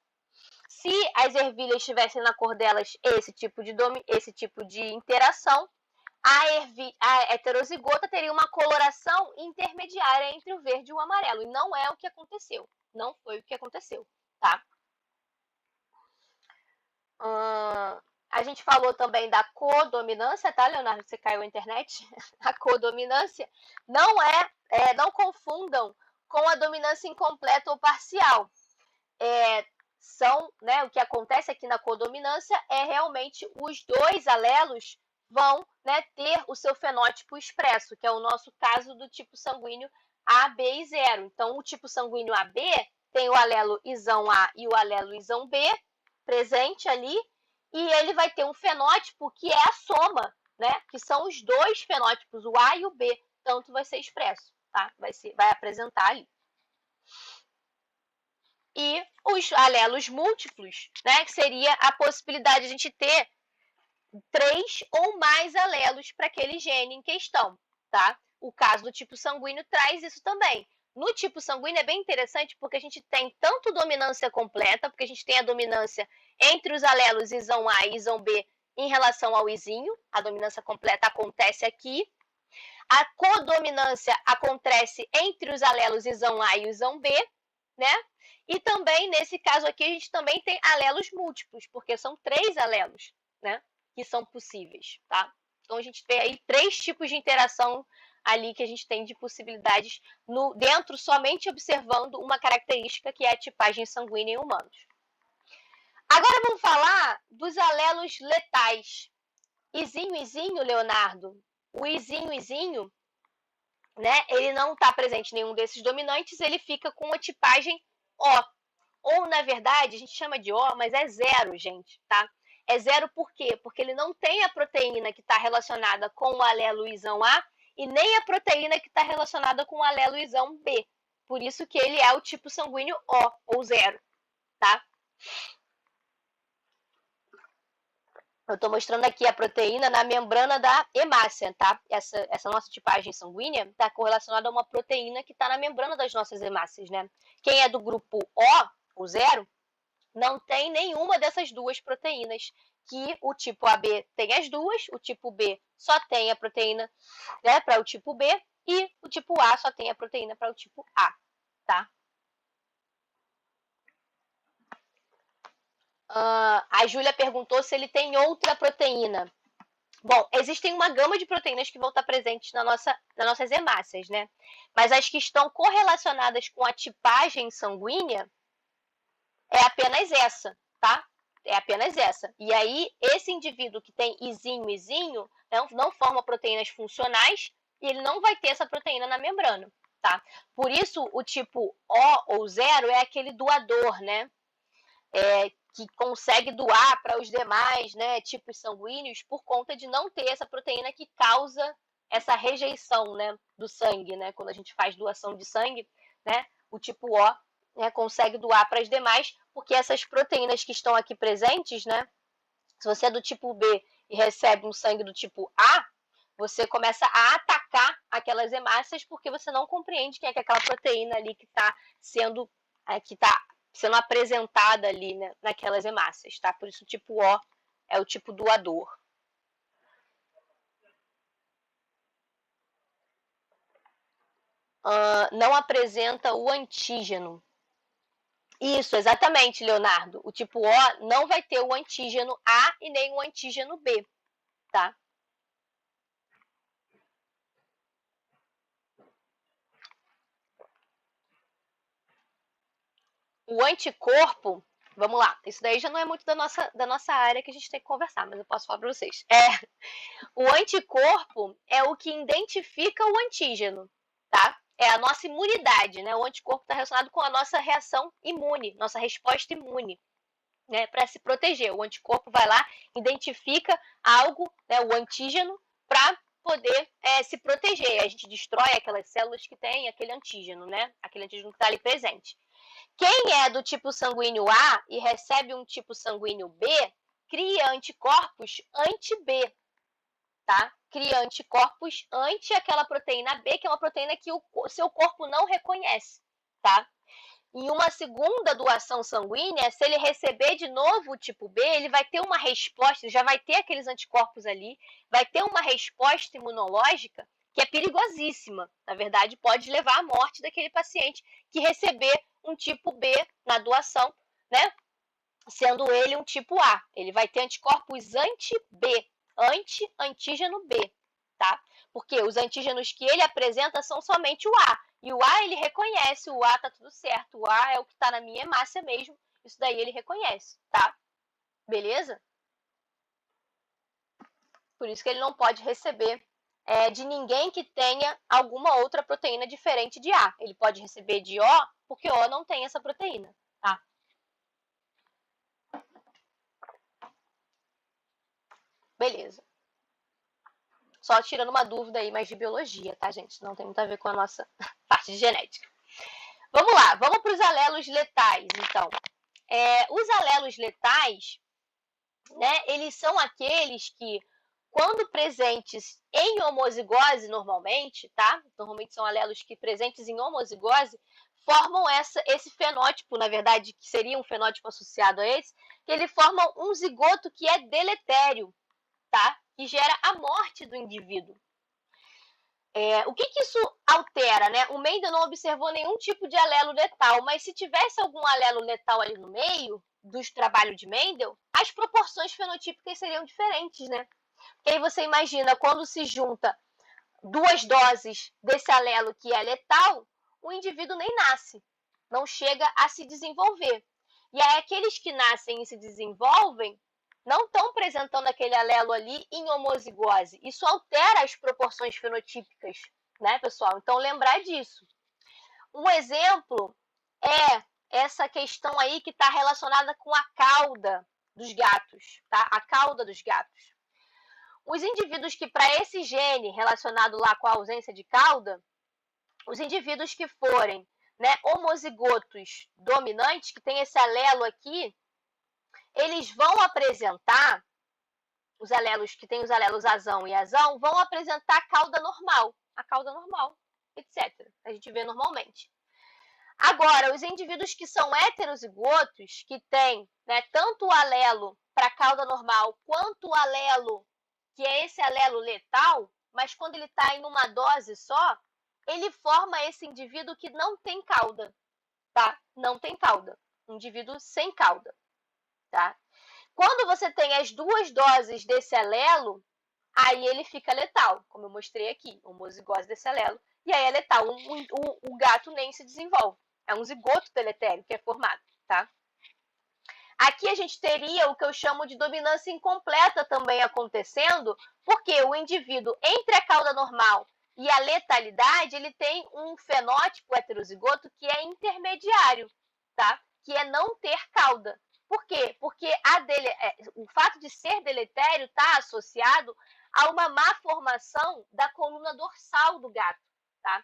Se as ervilhas tivessem na cor delas esse tipo de interação, a heterozigota teria uma coloração intermediária entre o verde e o amarelo. E não é o que aconteceu. Não foi o que aconteceu, tá? A gente falou também da codominância, tá, Leonardo? Você caiu a internet? A codominância não confundam com a dominância incompleta ou parcial. O que acontece aqui na codominância é realmente os 2 alelos vão, né, ter o seu fenótipo expresso, que é o nosso caso do tipo sanguíneo A, B e 0. Então, o tipo sanguíneo AB tem o alelo isão A e o alelo isão B presente ali, e ele vai ter um fenótipo que é a soma, né, que são os 2 fenótipos, o A e o B, tanto vai ser expresso, tá? Vai apresentar ali. e os alelos múltiplos, né, que seria a possibilidade de a gente ter 3 ou mais alelos para aquele gene em questão, tá? O caso do tipo sanguíneo traz isso também. No tipo sanguíneo é bem interessante porque a gente tem tanto dominância completa, porque a gente tem a dominância entre os alelos ISão A e ISão B em relação ao izinho, a dominância completa acontece aqui. A codominância acontece entre os alelos ISão A e ISão B, né? E também, nesse caso aqui, a gente também tem alelos múltiplos, porque são 3 alelos, né? Que são possíveis, tá? Então, a gente vê aí 3 tipos de interação ali que a gente tem de possibilidades dentro, somente observando uma característica que é a tipagem sanguínea em humanos. Agora vamos falar dos alelos letais. Izinho, izinho, Leonardo. O izinho, izinho, né? Ele não está presente em nenhum desses dominantes, ele fica com a tipagem O. Ou, na verdade, a gente chama de O, mas é zero, gente, tá? É zero por quê? Porque ele não tem a proteína que está relacionada com o alelo ISão A e nem a proteína que está relacionada com o alelo ISão B. Por isso que ele é o tipo sanguíneo O, ou zero, tá? Eu estou mostrando aqui a proteína na membrana da hemácia, tá? Essa nossa tipagem sanguínea está correlacionada a uma proteína que está na membrana das nossas hemácias, né? Quem é do grupo O, o zero, não tem nenhuma dessas duas proteínas, que o tipo AB tem as duas, o tipo B só tem a proteína, né, para o tipo B, e o tipo A só tem a proteína para o tipo A, tá? A Júlia perguntou se ele tem outra proteína. Bom, existem uma gama de proteínas que vão estar presentes nas nossas hemácias, né? Mas as que estão correlacionadas com a tipagem sanguínea é apenas essa, tá? É apenas essa. E aí, esse indivíduo que tem izinho, izinho, não forma proteínas funcionais e ele não vai ter essa proteína na membrana, tá? Por isso, o tipo O ou zero é aquele doador, né? Que consegue doar para os demais, né, tipos sanguíneos por conta de não ter essa proteína que causa essa rejeição, né, do sangue, né? Quando a gente faz doação de sangue, né, o tipo O, né, consegue doar para as demais, porque essas proteínas que estão aqui presentes, né, se você é do tipo B e recebe um sangue do tipo A, você começa a atacar aquelas hemácias porque você não compreende que é aquela proteína ali que está sendo apresentada ali, né, naquelas hemácias, tá? Por isso o tipo O é o tipo doador. Não apresenta o antígeno. Isso, exatamente, Leonardo. O tipo O não vai ter o antígeno A e nem o antígeno B, tá? O anticorpo, vamos lá, isso daí já não é muito da nossa área que a gente tem que conversar, mas eu posso falar para vocês. O anticorpo é o que identifica o antígeno, tá? É a nossa imunidade, né? O anticorpo está relacionado com a nossa reação imune, nossa resposta imune, né? Para se proteger. O anticorpo vai lá, identifica algo, né? O antígeno, para poder se proteger. A gente destrói aquelas células que têm aquele antígeno, né? Aquele antígeno que está ali presente. Quem é do tipo sanguíneo A e recebe um tipo sanguíneo B, cria anticorpos anti-B, tá? Cria anticorpos anti aquela proteína B, que é uma proteína que o seu corpo não reconhece, tá? Em uma segunda doação sanguínea, se ele receber de novo o tipo B, ele vai ter uma resposta, já vai ter aqueles anticorpos ali, vai ter uma resposta imunológica que é perigosíssima. Na verdade, pode levar à morte daquele paciente que receber um tipo B na doação, né? Sendo ele um tipo A. Ele vai ter anticorpos anti-B, anti-antígeno B, tá? Porque os antígenos que ele apresenta são somente o A. E o A ele reconhece, o A tá tudo certo, o A é o que tá na minha hemácia mesmo, isso daí ele reconhece, tá? Beleza? Por isso que ele não pode receber de ninguém que tenha alguma outra proteína diferente de A. Ele pode receber de O, porque O não tem essa proteína, tá? Beleza. Só tirando uma dúvida aí mais de biologia, tá, gente? Não tem muito a ver com a nossa parte de genética. Vamos lá, vamos para os alelos letais, então. Os alelos letais, né, eles são aqueles que, quando presentes em homozigose normalmente, tá? Normalmente são alelos que presentes em homozigose, formam esse fenótipo, na verdade, que seria um fenótipo associado a esse, que ele forma um zigoto que é deletério, tá? Que gera a morte do indivíduo. O que isso altera, né? O Mendel não observou nenhum tipo de alelo letal, mas se tivesse algum alelo letal ali no meio dos trabalhos de Mendel, as proporções fenotípicas seriam diferentes, né? Porque aí você imagina, quando se junta 2 doses desse alelo que é letal, o indivíduo nem nasce, não chega a se desenvolver. E aí aqueles que nascem e se desenvolvem não estão apresentando aquele alelo ali em homozigose. Isso altera as proporções fenotípicas, né, pessoal? Então, lembrar disso. Um exemplo é essa questão aí que está relacionada com a cauda dos gatos, tá? A cauda dos gatos. Os indivíduos que, para esse gene relacionado lá com a ausência de cauda, os indivíduos que forem, né, homozigotos dominantes, que tem esse alelo aqui, eles vão apresentar, os alelos que têm os alelos azão e azão, vão apresentar a cauda normal, etc. A gente vê normalmente. Agora, os indivíduos que são heterozigotos, que têm, né, tanto o alelo para a cauda normal, quanto o alelo, que é esse alelo letal, mas quando ele está em uma dose só, ele forma esse indivíduo que não tem cauda, tá? Não tem cauda. Um indivíduo sem cauda, tá? Quando você tem as 2 doses desse alelo, aí ele fica letal, como eu mostrei aqui, homozigose desse alelo, e aí é letal, o gato nem se desenvolve. É um zigoto deletério que é formado, tá? Aqui a gente teria o que eu chamo de dominância incompleta também acontecendo, porque o indivíduo entre a cauda normal e a letalidade, ele tem um fenótipo heterozigoto que é intermediário, tá? Que é não ter cauda. Por quê? Porque o fato de ser deletério está associado a uma má formação da coluna dorsal do gato, tá?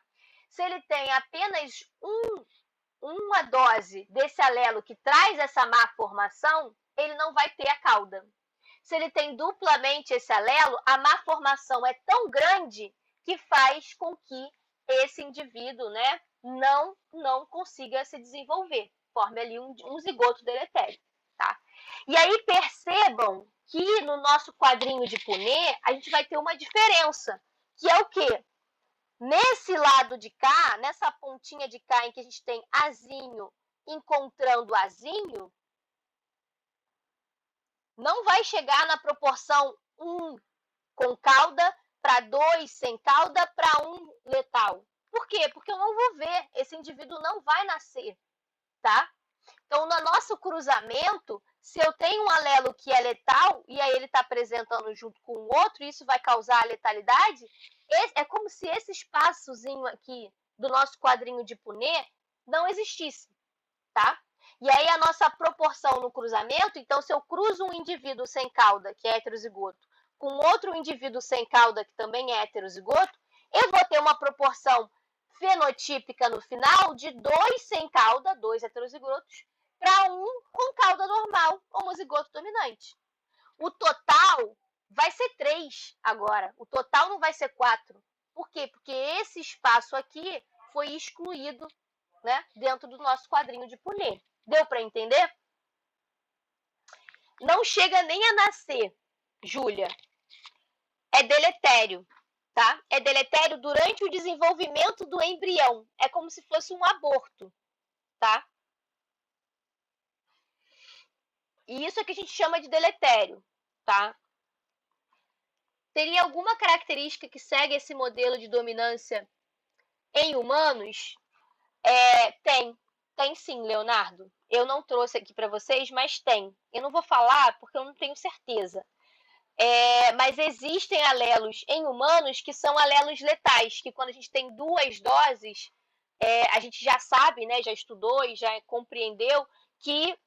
Se ele tem apenas uma dose desse alelo que traz essa má formação, ele não vai ter a cauda. Se ele tem duplamente esse alelo, a má formação é tão grande que faz com que esse indivíduo, né, não consiga se desenvolver, forme ali um zigoto deletério, tá? E aí percebam que no nosso quadrinho de Punnett a gente vai ter uma diferença, que é o quê? Nesse lado de cá, nessa pontinha de cá em que a gente tem azinho encontrando azinho, não vai chegar na proporção 1 com cauda para 2 sem cauda para 1 letal. Por quê? Porque eu não vou ver, esse indivíduo não vai nascer, tá? Então, no nosso cruzamento, se eu tenho um alelo que é letal e aí ele está apresentando junto com o outro, isso vai causar a letalidade, é como se esse espaçozinho aqui do nosso quadrinho de Punnett não existisse, tá? E aí a nossa proporção no cruzamento, então se eu cruzo um indivíduo sem cauda, que é heterozigoto, com outro indivíduo sem cauda, que também é heterozigoto, eu vou ter uma proporção fenotípica no final de 2 sem cauda, 2 heterozigotos, para 1 com cauda normal, homozigoto dominante. O total vai ser 3 agora, o total não vai ser 4. Por quê? Porque esse espaço aqui foi excluído, né, dentro do nosso quadrinho de Punnett. Deu para entender? Não chega nem a nascer, Júlia. É deletério, tá? É deletério durante o desenvolvimento do embrião. É como se fosse um aborto, tá? E isso é que a gente chama de deletério, tá? Teria alguma característica que segue esse modelo de dominância em humanos? Tem sim, Leonardo. Eu não trouxe aqui para vocês, mas tem. Eu não vou falar porque eu não tenho certeza. Mas existem alelos em humanos que são alelos letais, que quando a gente tem 2 doses, a gente já sabe, né, já estudou e já compreendeu que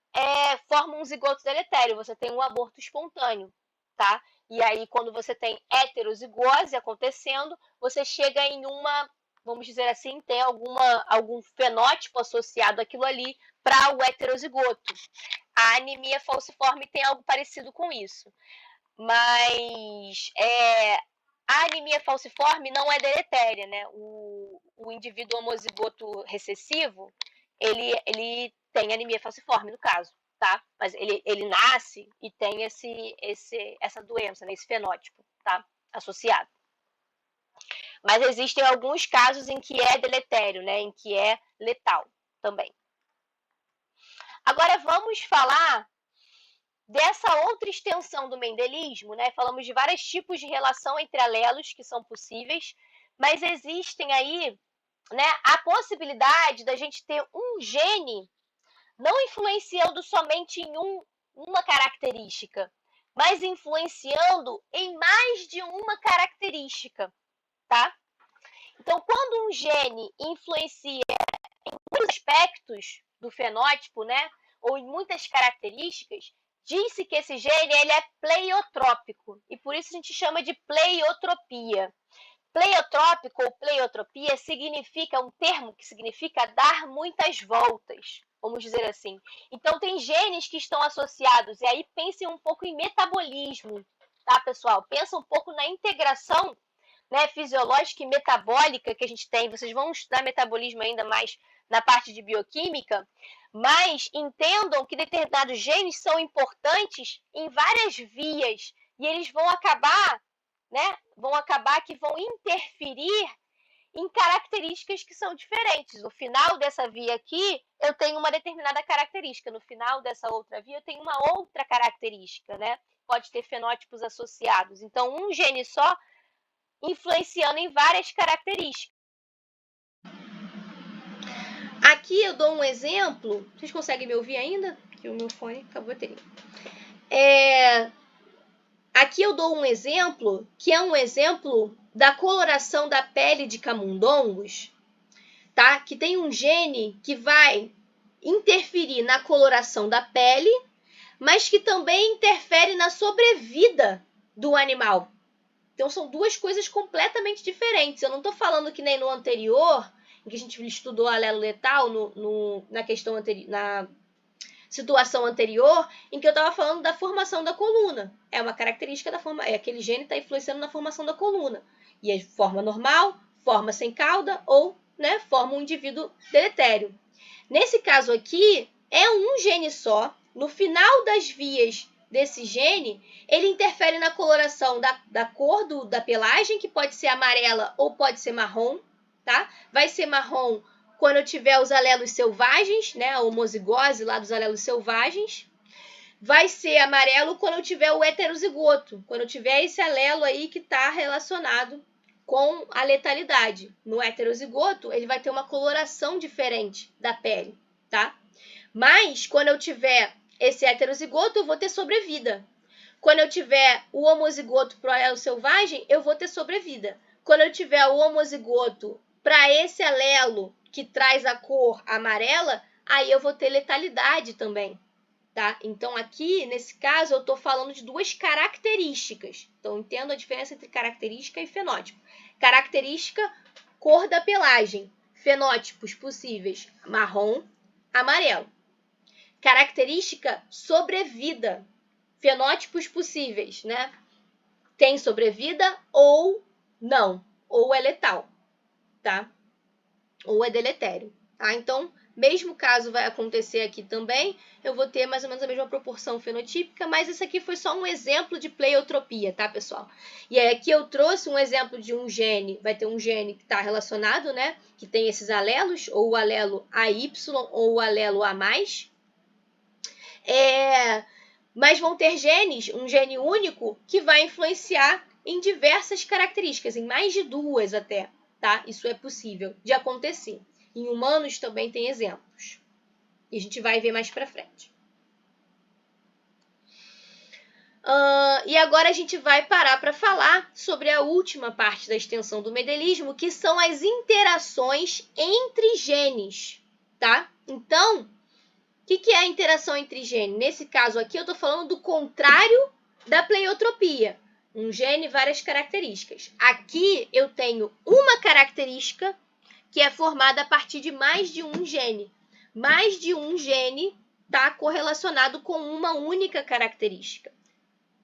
formam um zigoto deletério, você tem um aborto espontâneo, tá? E aí, quando você tem heterozigose acontecendo, você chega em uma vamos dizer assim, tem algum fenótipo associado àquilo ali para o heterozigoto. A anemia falciforme tem algo parecido com isso. Mas a anemia falciforme não é deletéria, né? O indivíduo homozigoto recessivo, ele tem anemia falciforme, no caso, tá? Mas ele nasce e tem essa doença, né? Esse fenótipo, tá? Associado. Mas existem alguns casos em que é deletério, né? Em que é letal também. Agora vamos falar dessa outra extensão do mendelismo, né? Falamos de vários tipos de relação entre alelos que são possíveis, mas existem aí, né, a possibilidade da gente ter um gene não influenciando somente em uma característica, mas influenciando em mais de uma característica, tá? Então, quando um gene influencia em muitos aspectos do fenótipo, né, ou em muitas características, diz-se que esse gene ele é pleiotrópico e por isso a gente chama de pleiotropia. Pleiotrópico ou pleiotropia significa um termo que significa dar muitas voltas, vamos dizer assim. Então tem genes que estão associados, e aí pensem um pouco em metabolismo, tá, pessoal? Pensa um pouco na integração, né, fisiológica e metabólica que a gente tem. Vocês vão estudar metabolismo ainda mais na parte de bioquímica, mas entendam que determinados genes são importantes em várias vias e eles vão acabar, né, que vão interferir em características que são diferentes. No final dessa via aqui, eu tenho uma determinada característica. No final dessa outra via, eu tenho uma outra característica, né? Pode ter fenótipos associados. Então, um gene só influenciando em várias características. Aqui eu dou um exemplo. Vocês conseguem me ouvir ainda? Que o meu fone acabou a bateria. Aqui eu dou um exemplo, que é um exemplo da coloração da pele de camundongos, tá? Que tem um gene que vai interferir na coloração da pele, mas que também interfere na sobrevida do animal. Então, são duas coisas completamente diferentes. Eu não estou falando que nem no anterior, em que a gente estudou alelo letal, na questão anterior, na situação anterior, em que eu estava falando da formação da coluna. É uma característica da forma, aquele gene está influenciando na formação da coluna. E é forma normal, forma sem cauda ou, né, forma um indivíduo deletério. Nesse caso aqui, é um gene só. No final das vias desse gene, ele interfere na coloração da cor da pelagem, que pode ser amarela ou pode ser marrom, tá? Vai ser marrom quando eu tiver os alelos selvagens, né? A homozigose lá dos alelos selvagens. Vai ser amarelo quando eu tiver o heterozigoto, quando eu tiver esse alelo aí que está relacionado com a letalidade. No heterozigoto, ele vai ter uma coloração diferente da pele, tá? Mas, quando eu tiver esse heterozigoto, eu vou ter sobrevida. Quando eu tiver o homozigoto para o alelo selvagem, eu vou ter sobrevida. Quando eu tiver o homozigoto para esse alelo que traz a cor amarela, aí eu vou ter letalidade também, tá? Então, aqui, nesse caso, eu estou falando de duas características. Então, entendo a diferença entre característica e fenótipo. Característica, cor da pelagem. Fenótipos possíveis, marrom, amarelo. Característica, sobrevida. Fenótipos possíveis, né? Tem sobrevida ou não. Ou é letal, tá? Ou é deletério, tá? Então, mesmo caso vai acontecer aqui também, eu vou ter mais ou menos a mesma proporção fenotípica, mas isso aqui foi só um exemplo de pleiotropia, tá, pessoal? E aí aqui eu trouxe um exemplo de um gene, vai ter um gene que está relacionado, né? Que tem esses alelos, ou o alelo AY ou o alelo A+. Mas vão ter genes, um gene único, que vai influenciar em diversas características, em mais de duas até, tá? Isso é possível de acontecer. Em humanos também tem exemplos. E a gente vai ver mais para frente. E agora a gente vai parar para falar sobre a última parte da extensão do mendelismo, que são as interações entre genes, tá? Então, o que é a interação entre genes? Nesse caso aqui, eu estou falando do contrário da pleiotropia. Um gene, várias características. Aqui eu tenho uma característica que é formada a partir de mais de um gene. Mais de um gene está correlacionado com uma única característica,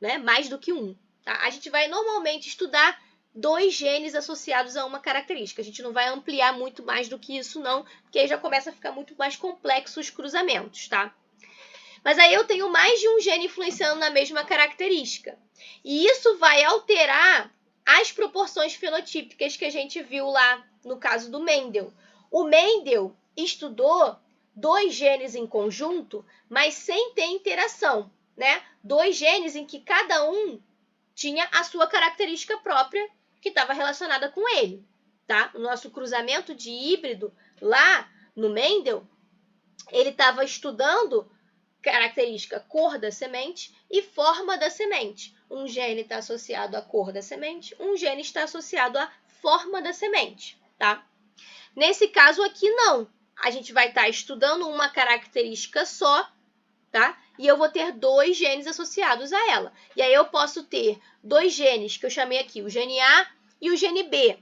né? Mais do que um. Tá? A gente vai normalmente estudar 2 genes associados a uma característica. A gente não vai ampliar muito mais do que isso, não, porque aí já começa a ficar muito mais complexo os cruzamentos, tá? Mas aí eu tenho mais de um gene influenciando na mesma característica. E isso vai alterar as proporções fenotípicas que a gente viu lá no caso do Mendel. O Mendel estudou 2 genes em conjunto, mas sem ter interação, né? 2 genes em que cada um tinha a sua característica própria que estava relacionada com ele, tá? O nosso cruzamento de híbrido lá no Mendel, ele estava estudando característica cor da semente e forma da semente. Um gene está associado à cor da semente, um gene está associado à forma da semente, tá? Nesse caso aqui, não. A gente vai estar estudando uma característica só, tá? E eu vou ter 2 genes associados a ela. E aí eu posso ter 2 genes, que eu chamei aqui, o gene A e o gene B.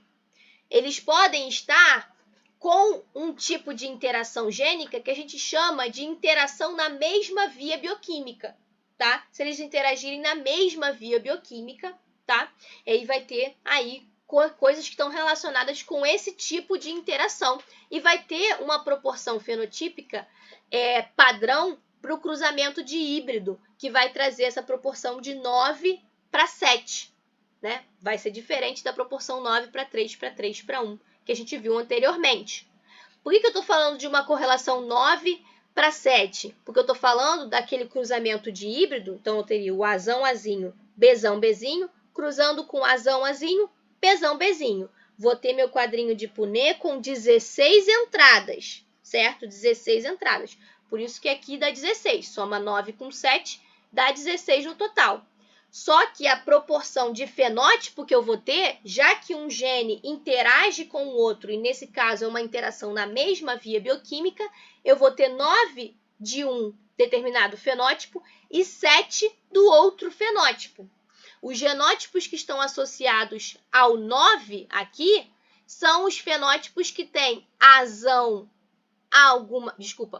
Eles podem estar com um tipo de interação gênica que a gente chama de interação na mesma via bioquímica, tá? Se eles interagirem na mesma via bioquímica, tá? E aí vai ter aí coisas que estão relacionadas com esse tipo de interação e vai ter uma proporção fenotípica padrão para o cruzamento de híbrido, que vai trazer essa proporção de 9 para 7, né? Vai ser diferente da proporção 9 para 3 para 3 para 1, que a gente viu anteriormente. Por que eu estou falando de uma correlação 9 para 7? Porque eu estou falando daquele cruzamento de híbrido, então eu teria o Azão, Azinho, Bzão, Bzinho, cruzando com Azão, Azinho, Pzão, Bzinho. Vou ter meu quadrinho de Punnett com 16 entradas, certo? 16 entradas. Por isso que aqui dá 16. Soma 9 com 7, dá 16 no total. Só que a proporção de fenótipo que eu vou ter, já que um gene interage com o outro, e nesse caso é uma interação na mesma via bioquímica, eu vou ter 9 de um determinado fenótipo e 7 do outro fenótipo. Os genótipos que estão associados ao 9 aqui são os fenótipos que têm azão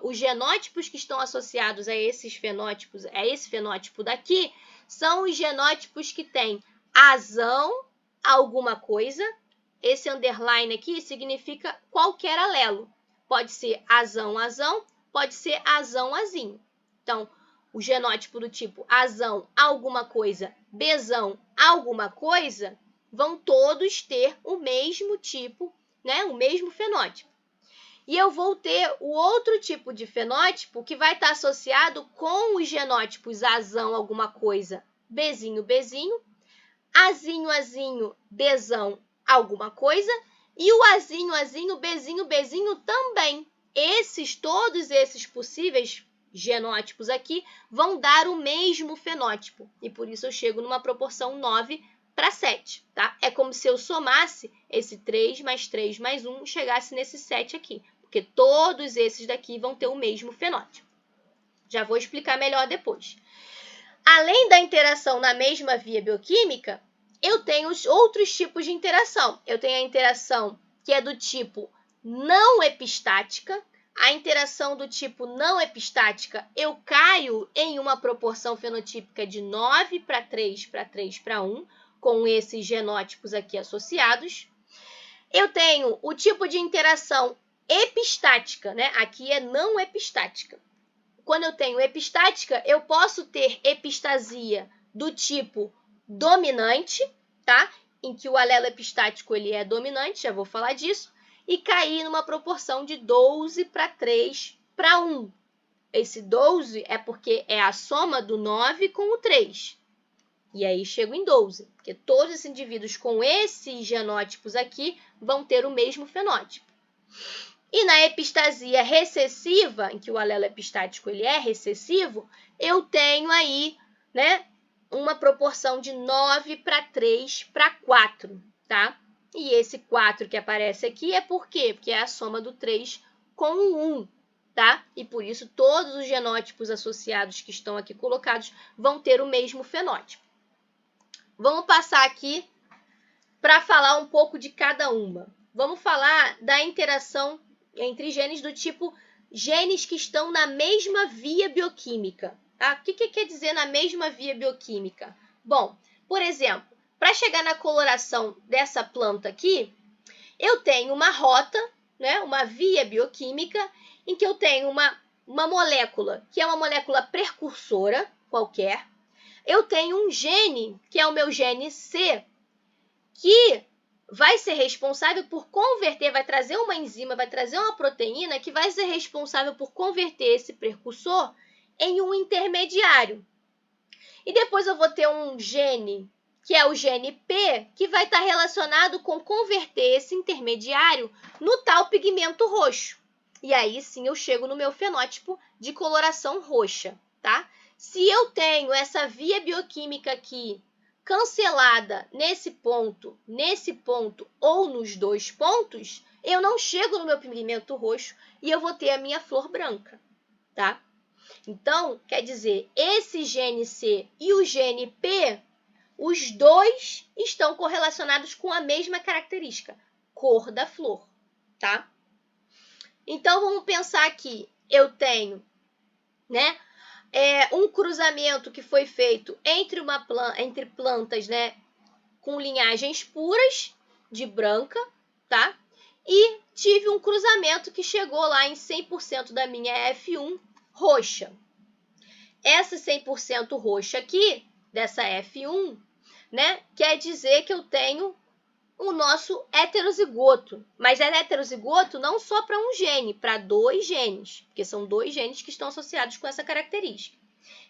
os genótipos que estão associados a esses fenótipos, a esse fenótipo daqui, são os genótipos que têm azão alguma coisa. Esse underline aqui significa qualquer alelo. Pode ser azão, azão, pode ser azão, azinho. Então, o genótipo do tipo azão alguma coisa, bezão alguma coisa, vão todos ter o mesmo tipo, né? O mesmo fenótipo. E eu vou ter o outro tipo de fenótipo que vai estar associado com os genótipos azão alguma coisa, bezinho, bezinho, azinho, azinho, bezão alguma coisa, e o azinho, azinho, bezinho, bezinho também. Todos esses possíveis genótipos aqui vão dar o mesmo fenótipo, e por isso eu chego numa proporção 9 para 7, tá? É como se eu somasse esse 3 mais 3 mais 1 e chegasse nesse 7 aqui, porque todos esses daqui vão ter o mesmo fenótipo. Já vou explicar melhor depois. Além da interação na mesma via bioquímica, eu tenho os outros tipos de interação. Eu tenho a interação que é do tipo não epistática. A interação do tipo não epistática, eu caio em uma proporção fenotípica de 9 para 3 para 3 para 1, com esses genótipos aqui associados. Eu tenho o tipo de interação epistática, né? Aqui é não epistática. Quando eu tenho epistática, eu posso ter epistasia do tipo dominante, tá? Em que o alelo epistático ele é dominante, já vou falar disso, e cair numa proporção de 12 para 3 para 1. Esse 12 é porque é a soma do 9 com o 3. E aí chego em 12, porque todos esses indivíduos com esses genótipos aqui vão ter o mesmo fenótipo. E na epistasia recessiva, em que o alelo epistático ele é recessivo, eu tenho aí, né, uma proporção de 9 para 3 para 4, tá? E esse 4 que aparece aqui é por quê? Porque é a soma do 3 com o 1, tá? E por isso todos os genótipos associados que estão aqui colocados vão ter o mesmo fenótipo. Vamos passar aqui para falar um pouco de cada uma. vamos falar da interação entre genes do tipo genes que estão na mesma via bioquímica. Tá? O que quer dizer na mesma via bioquímica? Bom, por exemplo, para chegar na coloração dessa planta aqui, eu tenho uma rota, né, uma via bioquímica, em que eu tenho uma molécula, que é uma molécula precursora qualquer. Eu tenho um gene, que é o meu gene C, que vai ser responsável por converter, vai trazer uma enzima, vai trazer uma proteína que vai ser responsável por converter esse precursor em um intermediário. E depois eu vou ter um gene, que é o gene P, que vai estar relacionado com converter esse intermediário no tal pigmento roxo. E aí sim eu chego no meu fenótipo de coloração roxa, tá? Se eu tenho essa via bioquímica aqui cancelada nesse ponto ou nos dois pontos, eu não chego no meu pigmento roxo e eu vou ter a minha flor branca, tá? Então, quer dizer, esse gene C e o gene P, os dois estão correlacionados com a mesma característica, cor da flor, tá? Então, vamos pensar aqui, eu tenho, né, um cruzamento que foi feito entre plantas, né, com linhagens puras de branca, tá? E tive um cruzamento que chegou lá em 100% da minha F1 roxa. Essa 100% roxa aqui, dessa F1, né, quer dizer que eu tenho o nosso heterozigoto. Mas é heterozigoto não só para um gene, para dois genes, porque são dois genes que estão associados com essa característica.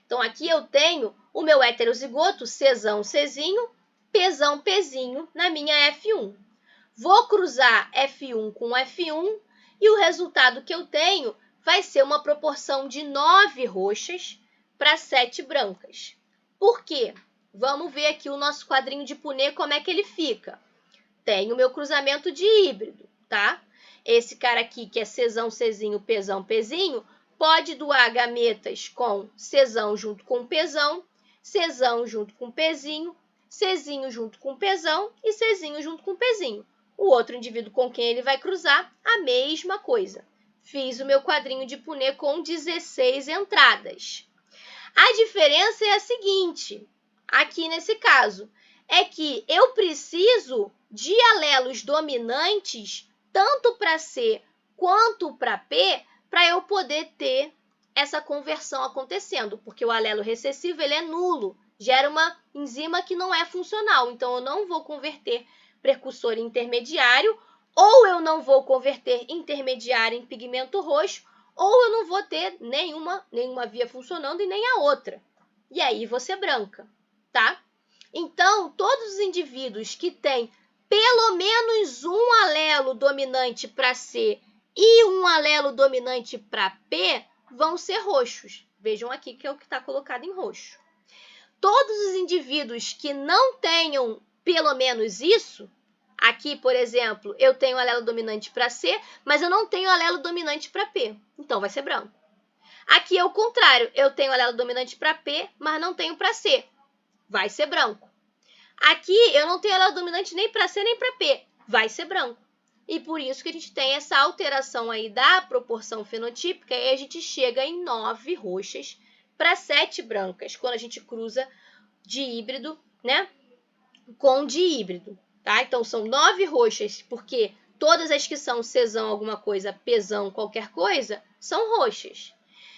Então, aqui eu tenho o meu heterozigoto, Czão, Czinho, Pzão, Pzinho, na minha F1. Vou cruzar F1 com F1 e o resultado que eu tenho vai ser uma proporção de 9 roxas para 7 brancas. Por quê? Vamos ver aqui o nosso quadrinho de Punnett, como é que ele fica. Tenho o meu cruzamento de híbrido, tá? Esse cara aqui, que é Czão, Czinho, Pzão, Pzinho, pode doar gametas com Czão junto com Pzão, Czão junto com Pzinho, Czinho junto com Pzão e Czinho junto com Pzinho. O outro indivíduo com quem ele vai cruzar, a mesma coisa. Fiz o meu quadrinho de Punnett com 16 entradas. A diferença é a seguinte, aqui nesse caso, é que eu preciso de alelos dominantes, tanto para C quanto para P, para eu poder ter essa conversão acontecendo, porque o alelo recessivo ele é nulo, gera uma enzima que não é funcional, então eu não vou converter precursor em intermediário, ou eu não vou converter intermediário em pigmento roxo, ou eu não vou ter nenhuma via funcionando e nem a outra. E aí vou ser branca, tá? Então, todos os indivíduos que têm pelo menos um alelo dominante para C e um alelo dominante para P vão ser roxos. Vejam aqui que é o que está colocado em roxo. Todos os indivíduos que não tenham pelo menos isso, aqui, por exemplo, eu tenho alelo dominante para C, mas eu não tenho alelo dominante para P. Então, vai ser branco. Aqui é o contrário. Eu tenho alelo dominante para P, mas não tenho para C. Vai ser branco. Aqui, eu não tenho alelo dominante nem para C nem para P. Vai ser branco. E por isso que a gente tem essa alteração aí da proporção fenotípica e a gente chega em 9 roxas para 7 brancas, quando a gente cruza de híbrido, né, com de híbrido, tá? Então, são 9 roxas, porque todas as que são Czão alguma coisa, Pzão qualquer coisa, são roxas.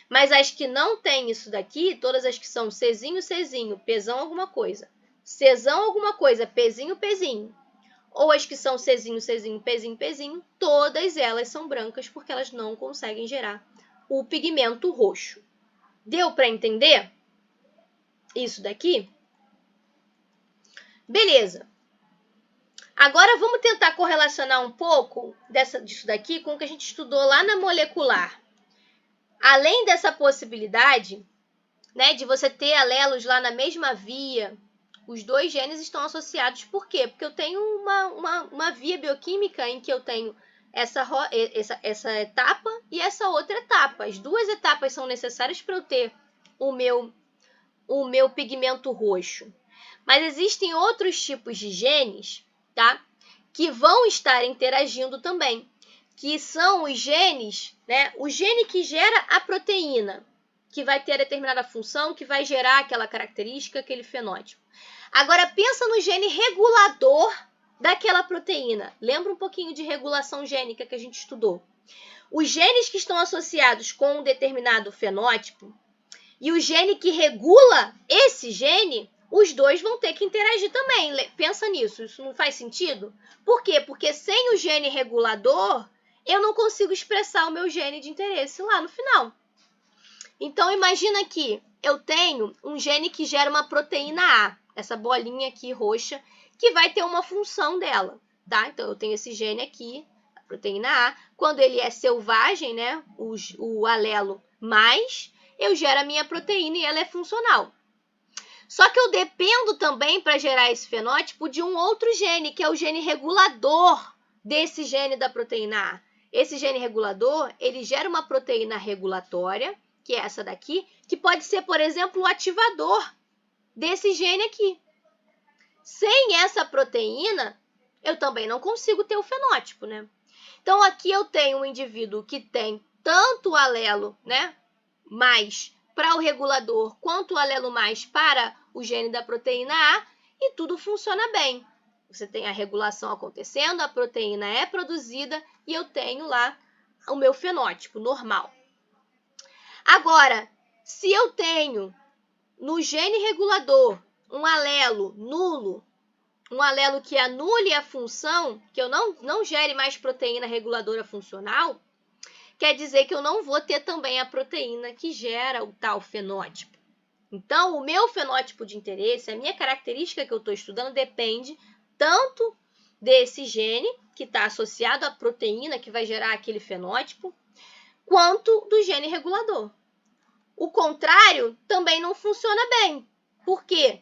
Mas as que não tem isso daqui, todas as que são Czinho, Czinho, Pzão alguma coisa, Czão alguma coisa, Pzinho, Pzinho, ou as que são Czinho, Czinho, Pzinho, Pzinho, todas elas são brancas porque elas não conseguem gerar o pigmento roxo. Deu para entender isso daqui? Beleza. Agora, vamos tentar correlacionar um pouco disso daqui com o que a gente estudou lá na molecular. Além dessa possibilidade, né, de você ter alelos lá na mesma via, os dois genes estão associados. Por quê? Porque eu tenho uma via bioquímica em que eu tenho essa etapa e essa outra etapa. As duas etapas são necessárias para eu ter o meu pigmento roxo. Mas existem outros tipos de genes, tá, que vão estar interagindo também, que são os genes, né? O gene que gera a proteína, que vai ter determinada função, que vai gerar aquela característica, aquele fenótipo. Agora, pensa no gene regulador daquela proteína. Lembra um pouquinho de regulação gênica que a gente estudou. Os genes que estão associados com um determinado fenótipo e o gene que regula esse gene, os dois vão ter que interagir também. Pensa nisso, isso não faz sentido? Por quê? Porque sem o gene regulador, eu não consigo expressar o meu gene de interesse lá no final. Então, imagina que eu tenho um gene que gera uma proteína A, essa bolinha aqui roxa, que vai ter uma função dela, tá? Então, eu tenho esse gene aqui, a proteína A. Quando ele é selvagem, né, o alelo mais, eu gero a minha proteína e ela é funcional. Só que eu dependo também, para gerar esse fenótipo, de um outro gene, que é o gene regulador desse gene da proteína A. Esse gene regulador, ele gera uma proteína regulatória, que é essa daqui, que pode ser, por exemplo, o ativador desse gene aqui. Sem essa proteína, eu também não consigo ter o fenótipo, né? Então, aqui eu tenho um indivíduo que tem tanto o alelo, né, mais para o regulador, quanto o alelo mais para o gene da proteína A, e tudo funciona bem. Você tem a regulação acontecendo, a proteína é produzida e eu tenho lá o meu fenótipo normal. Agora, se eu tenho no gene regulador um alelo nulo, um alelo que anule a função, que eu não gere mais proteína reguladora funcional, quer dizer que eu não vou ter também a proteína que gera o tal fenótipo. Então, o meu fenótipo de interesse, a minha característica que eu estou estudando, depende tanto desse gene, que está associado à proteína que vai gerar aquele fenótipo, quanto do gene regulador. O contrário também não funciona bem. Por quê?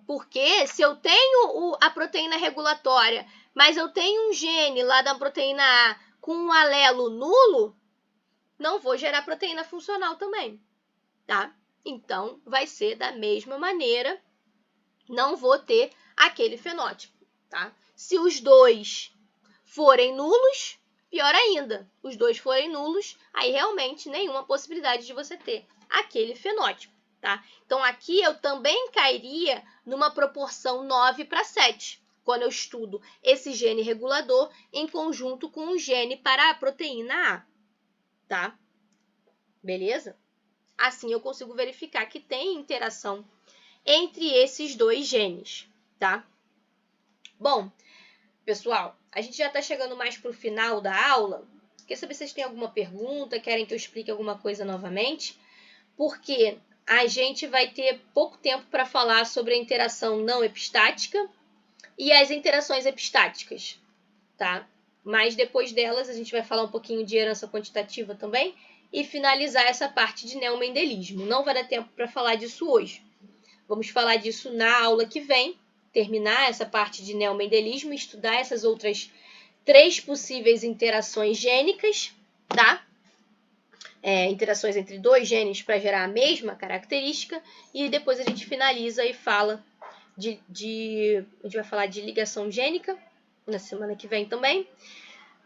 Porque se eu tenho a proteína regulatória, mas eu tenho um gene lá da proteína A com um alelo nulo, não vou gerar proteína funcional também, tá? Então, vai ser da mesma maneira, não vou ter aquele fenótipo, tá? Se os dois forem nulos, pior ainda. Os dois forem nulos, aí realmente nenhuma possibilidade de você ter aquele fenótipo, tá? Então, aqui eu também cairia numa proporção 9:7, quando eu estudo esse gene regulador em conjunto com o gene para a proteína A, tá? Beleza? Assim eu consigo verificar que tem interação entre esses dois genes, tá? Bom, pessoal, a gente já está chegando mais para o final da aula. Quer saber se vocês têm alguma pergunta, querem que eu explique alguma coisa novamente? Porque a gente vai ter pouco tempo para falar sobre a interação não epistática e as interações epistáticas, tá? Mas depois delas a gente vai falar um pouquinho de herança quantitativa também e finalizar essa parte de neomendelismo. Não vai dar tempo para falar disso hoje. Vamos falar disso na aula que vem, terminar essa parte de neomendelismo e estudar essas outras 3 possíveis interações gênicas, tá? Interações entre 2 genes para gerar a mesma característica, e depois a gente finaliza e fala a gente vai falar de ligação gênica na semana que vem também,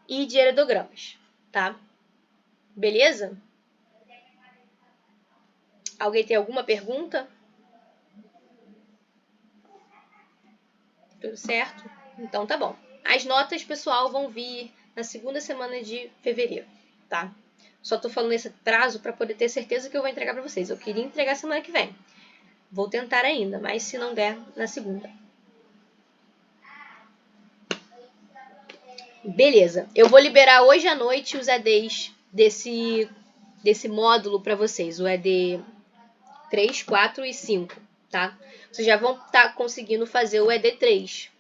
e de heredogramas, tá? Beleza? Alguém tem alguma pergunta? Tudo certo? Então tá bom. As notas, pessoal, vão vir na segunda semana de fevereiro, tá? Só tô falando esse prazo para poder ter certeza que eu vou entregar para vocês. Eu queria entregar semana que vem. Vou tentar ainda, mas se não der, na segunda. Beleza. Eu vou liberar hoje à noite os EDs desse módulo para vocês. O ED 3, 4 e 5, tá? Vocês já vão estar conseguindo fazer o ED 3.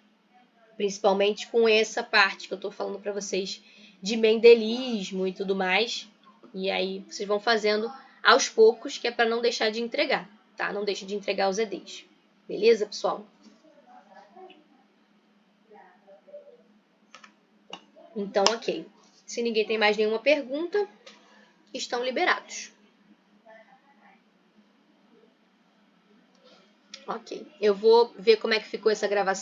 Principalmente com essa parte que eu estou falando para vocês de mendelismo e tudo mais. E aí vocês vão fazendo aos poucos, que é para não deixar de entregar, tá? Não deixe de entregar os EDs. Beleza, pessoal? Então, ok. Se ninguém tem mais nenhuma pergunta, estão liberados. Ok. Eu vou ver como é que ficou essa gravação.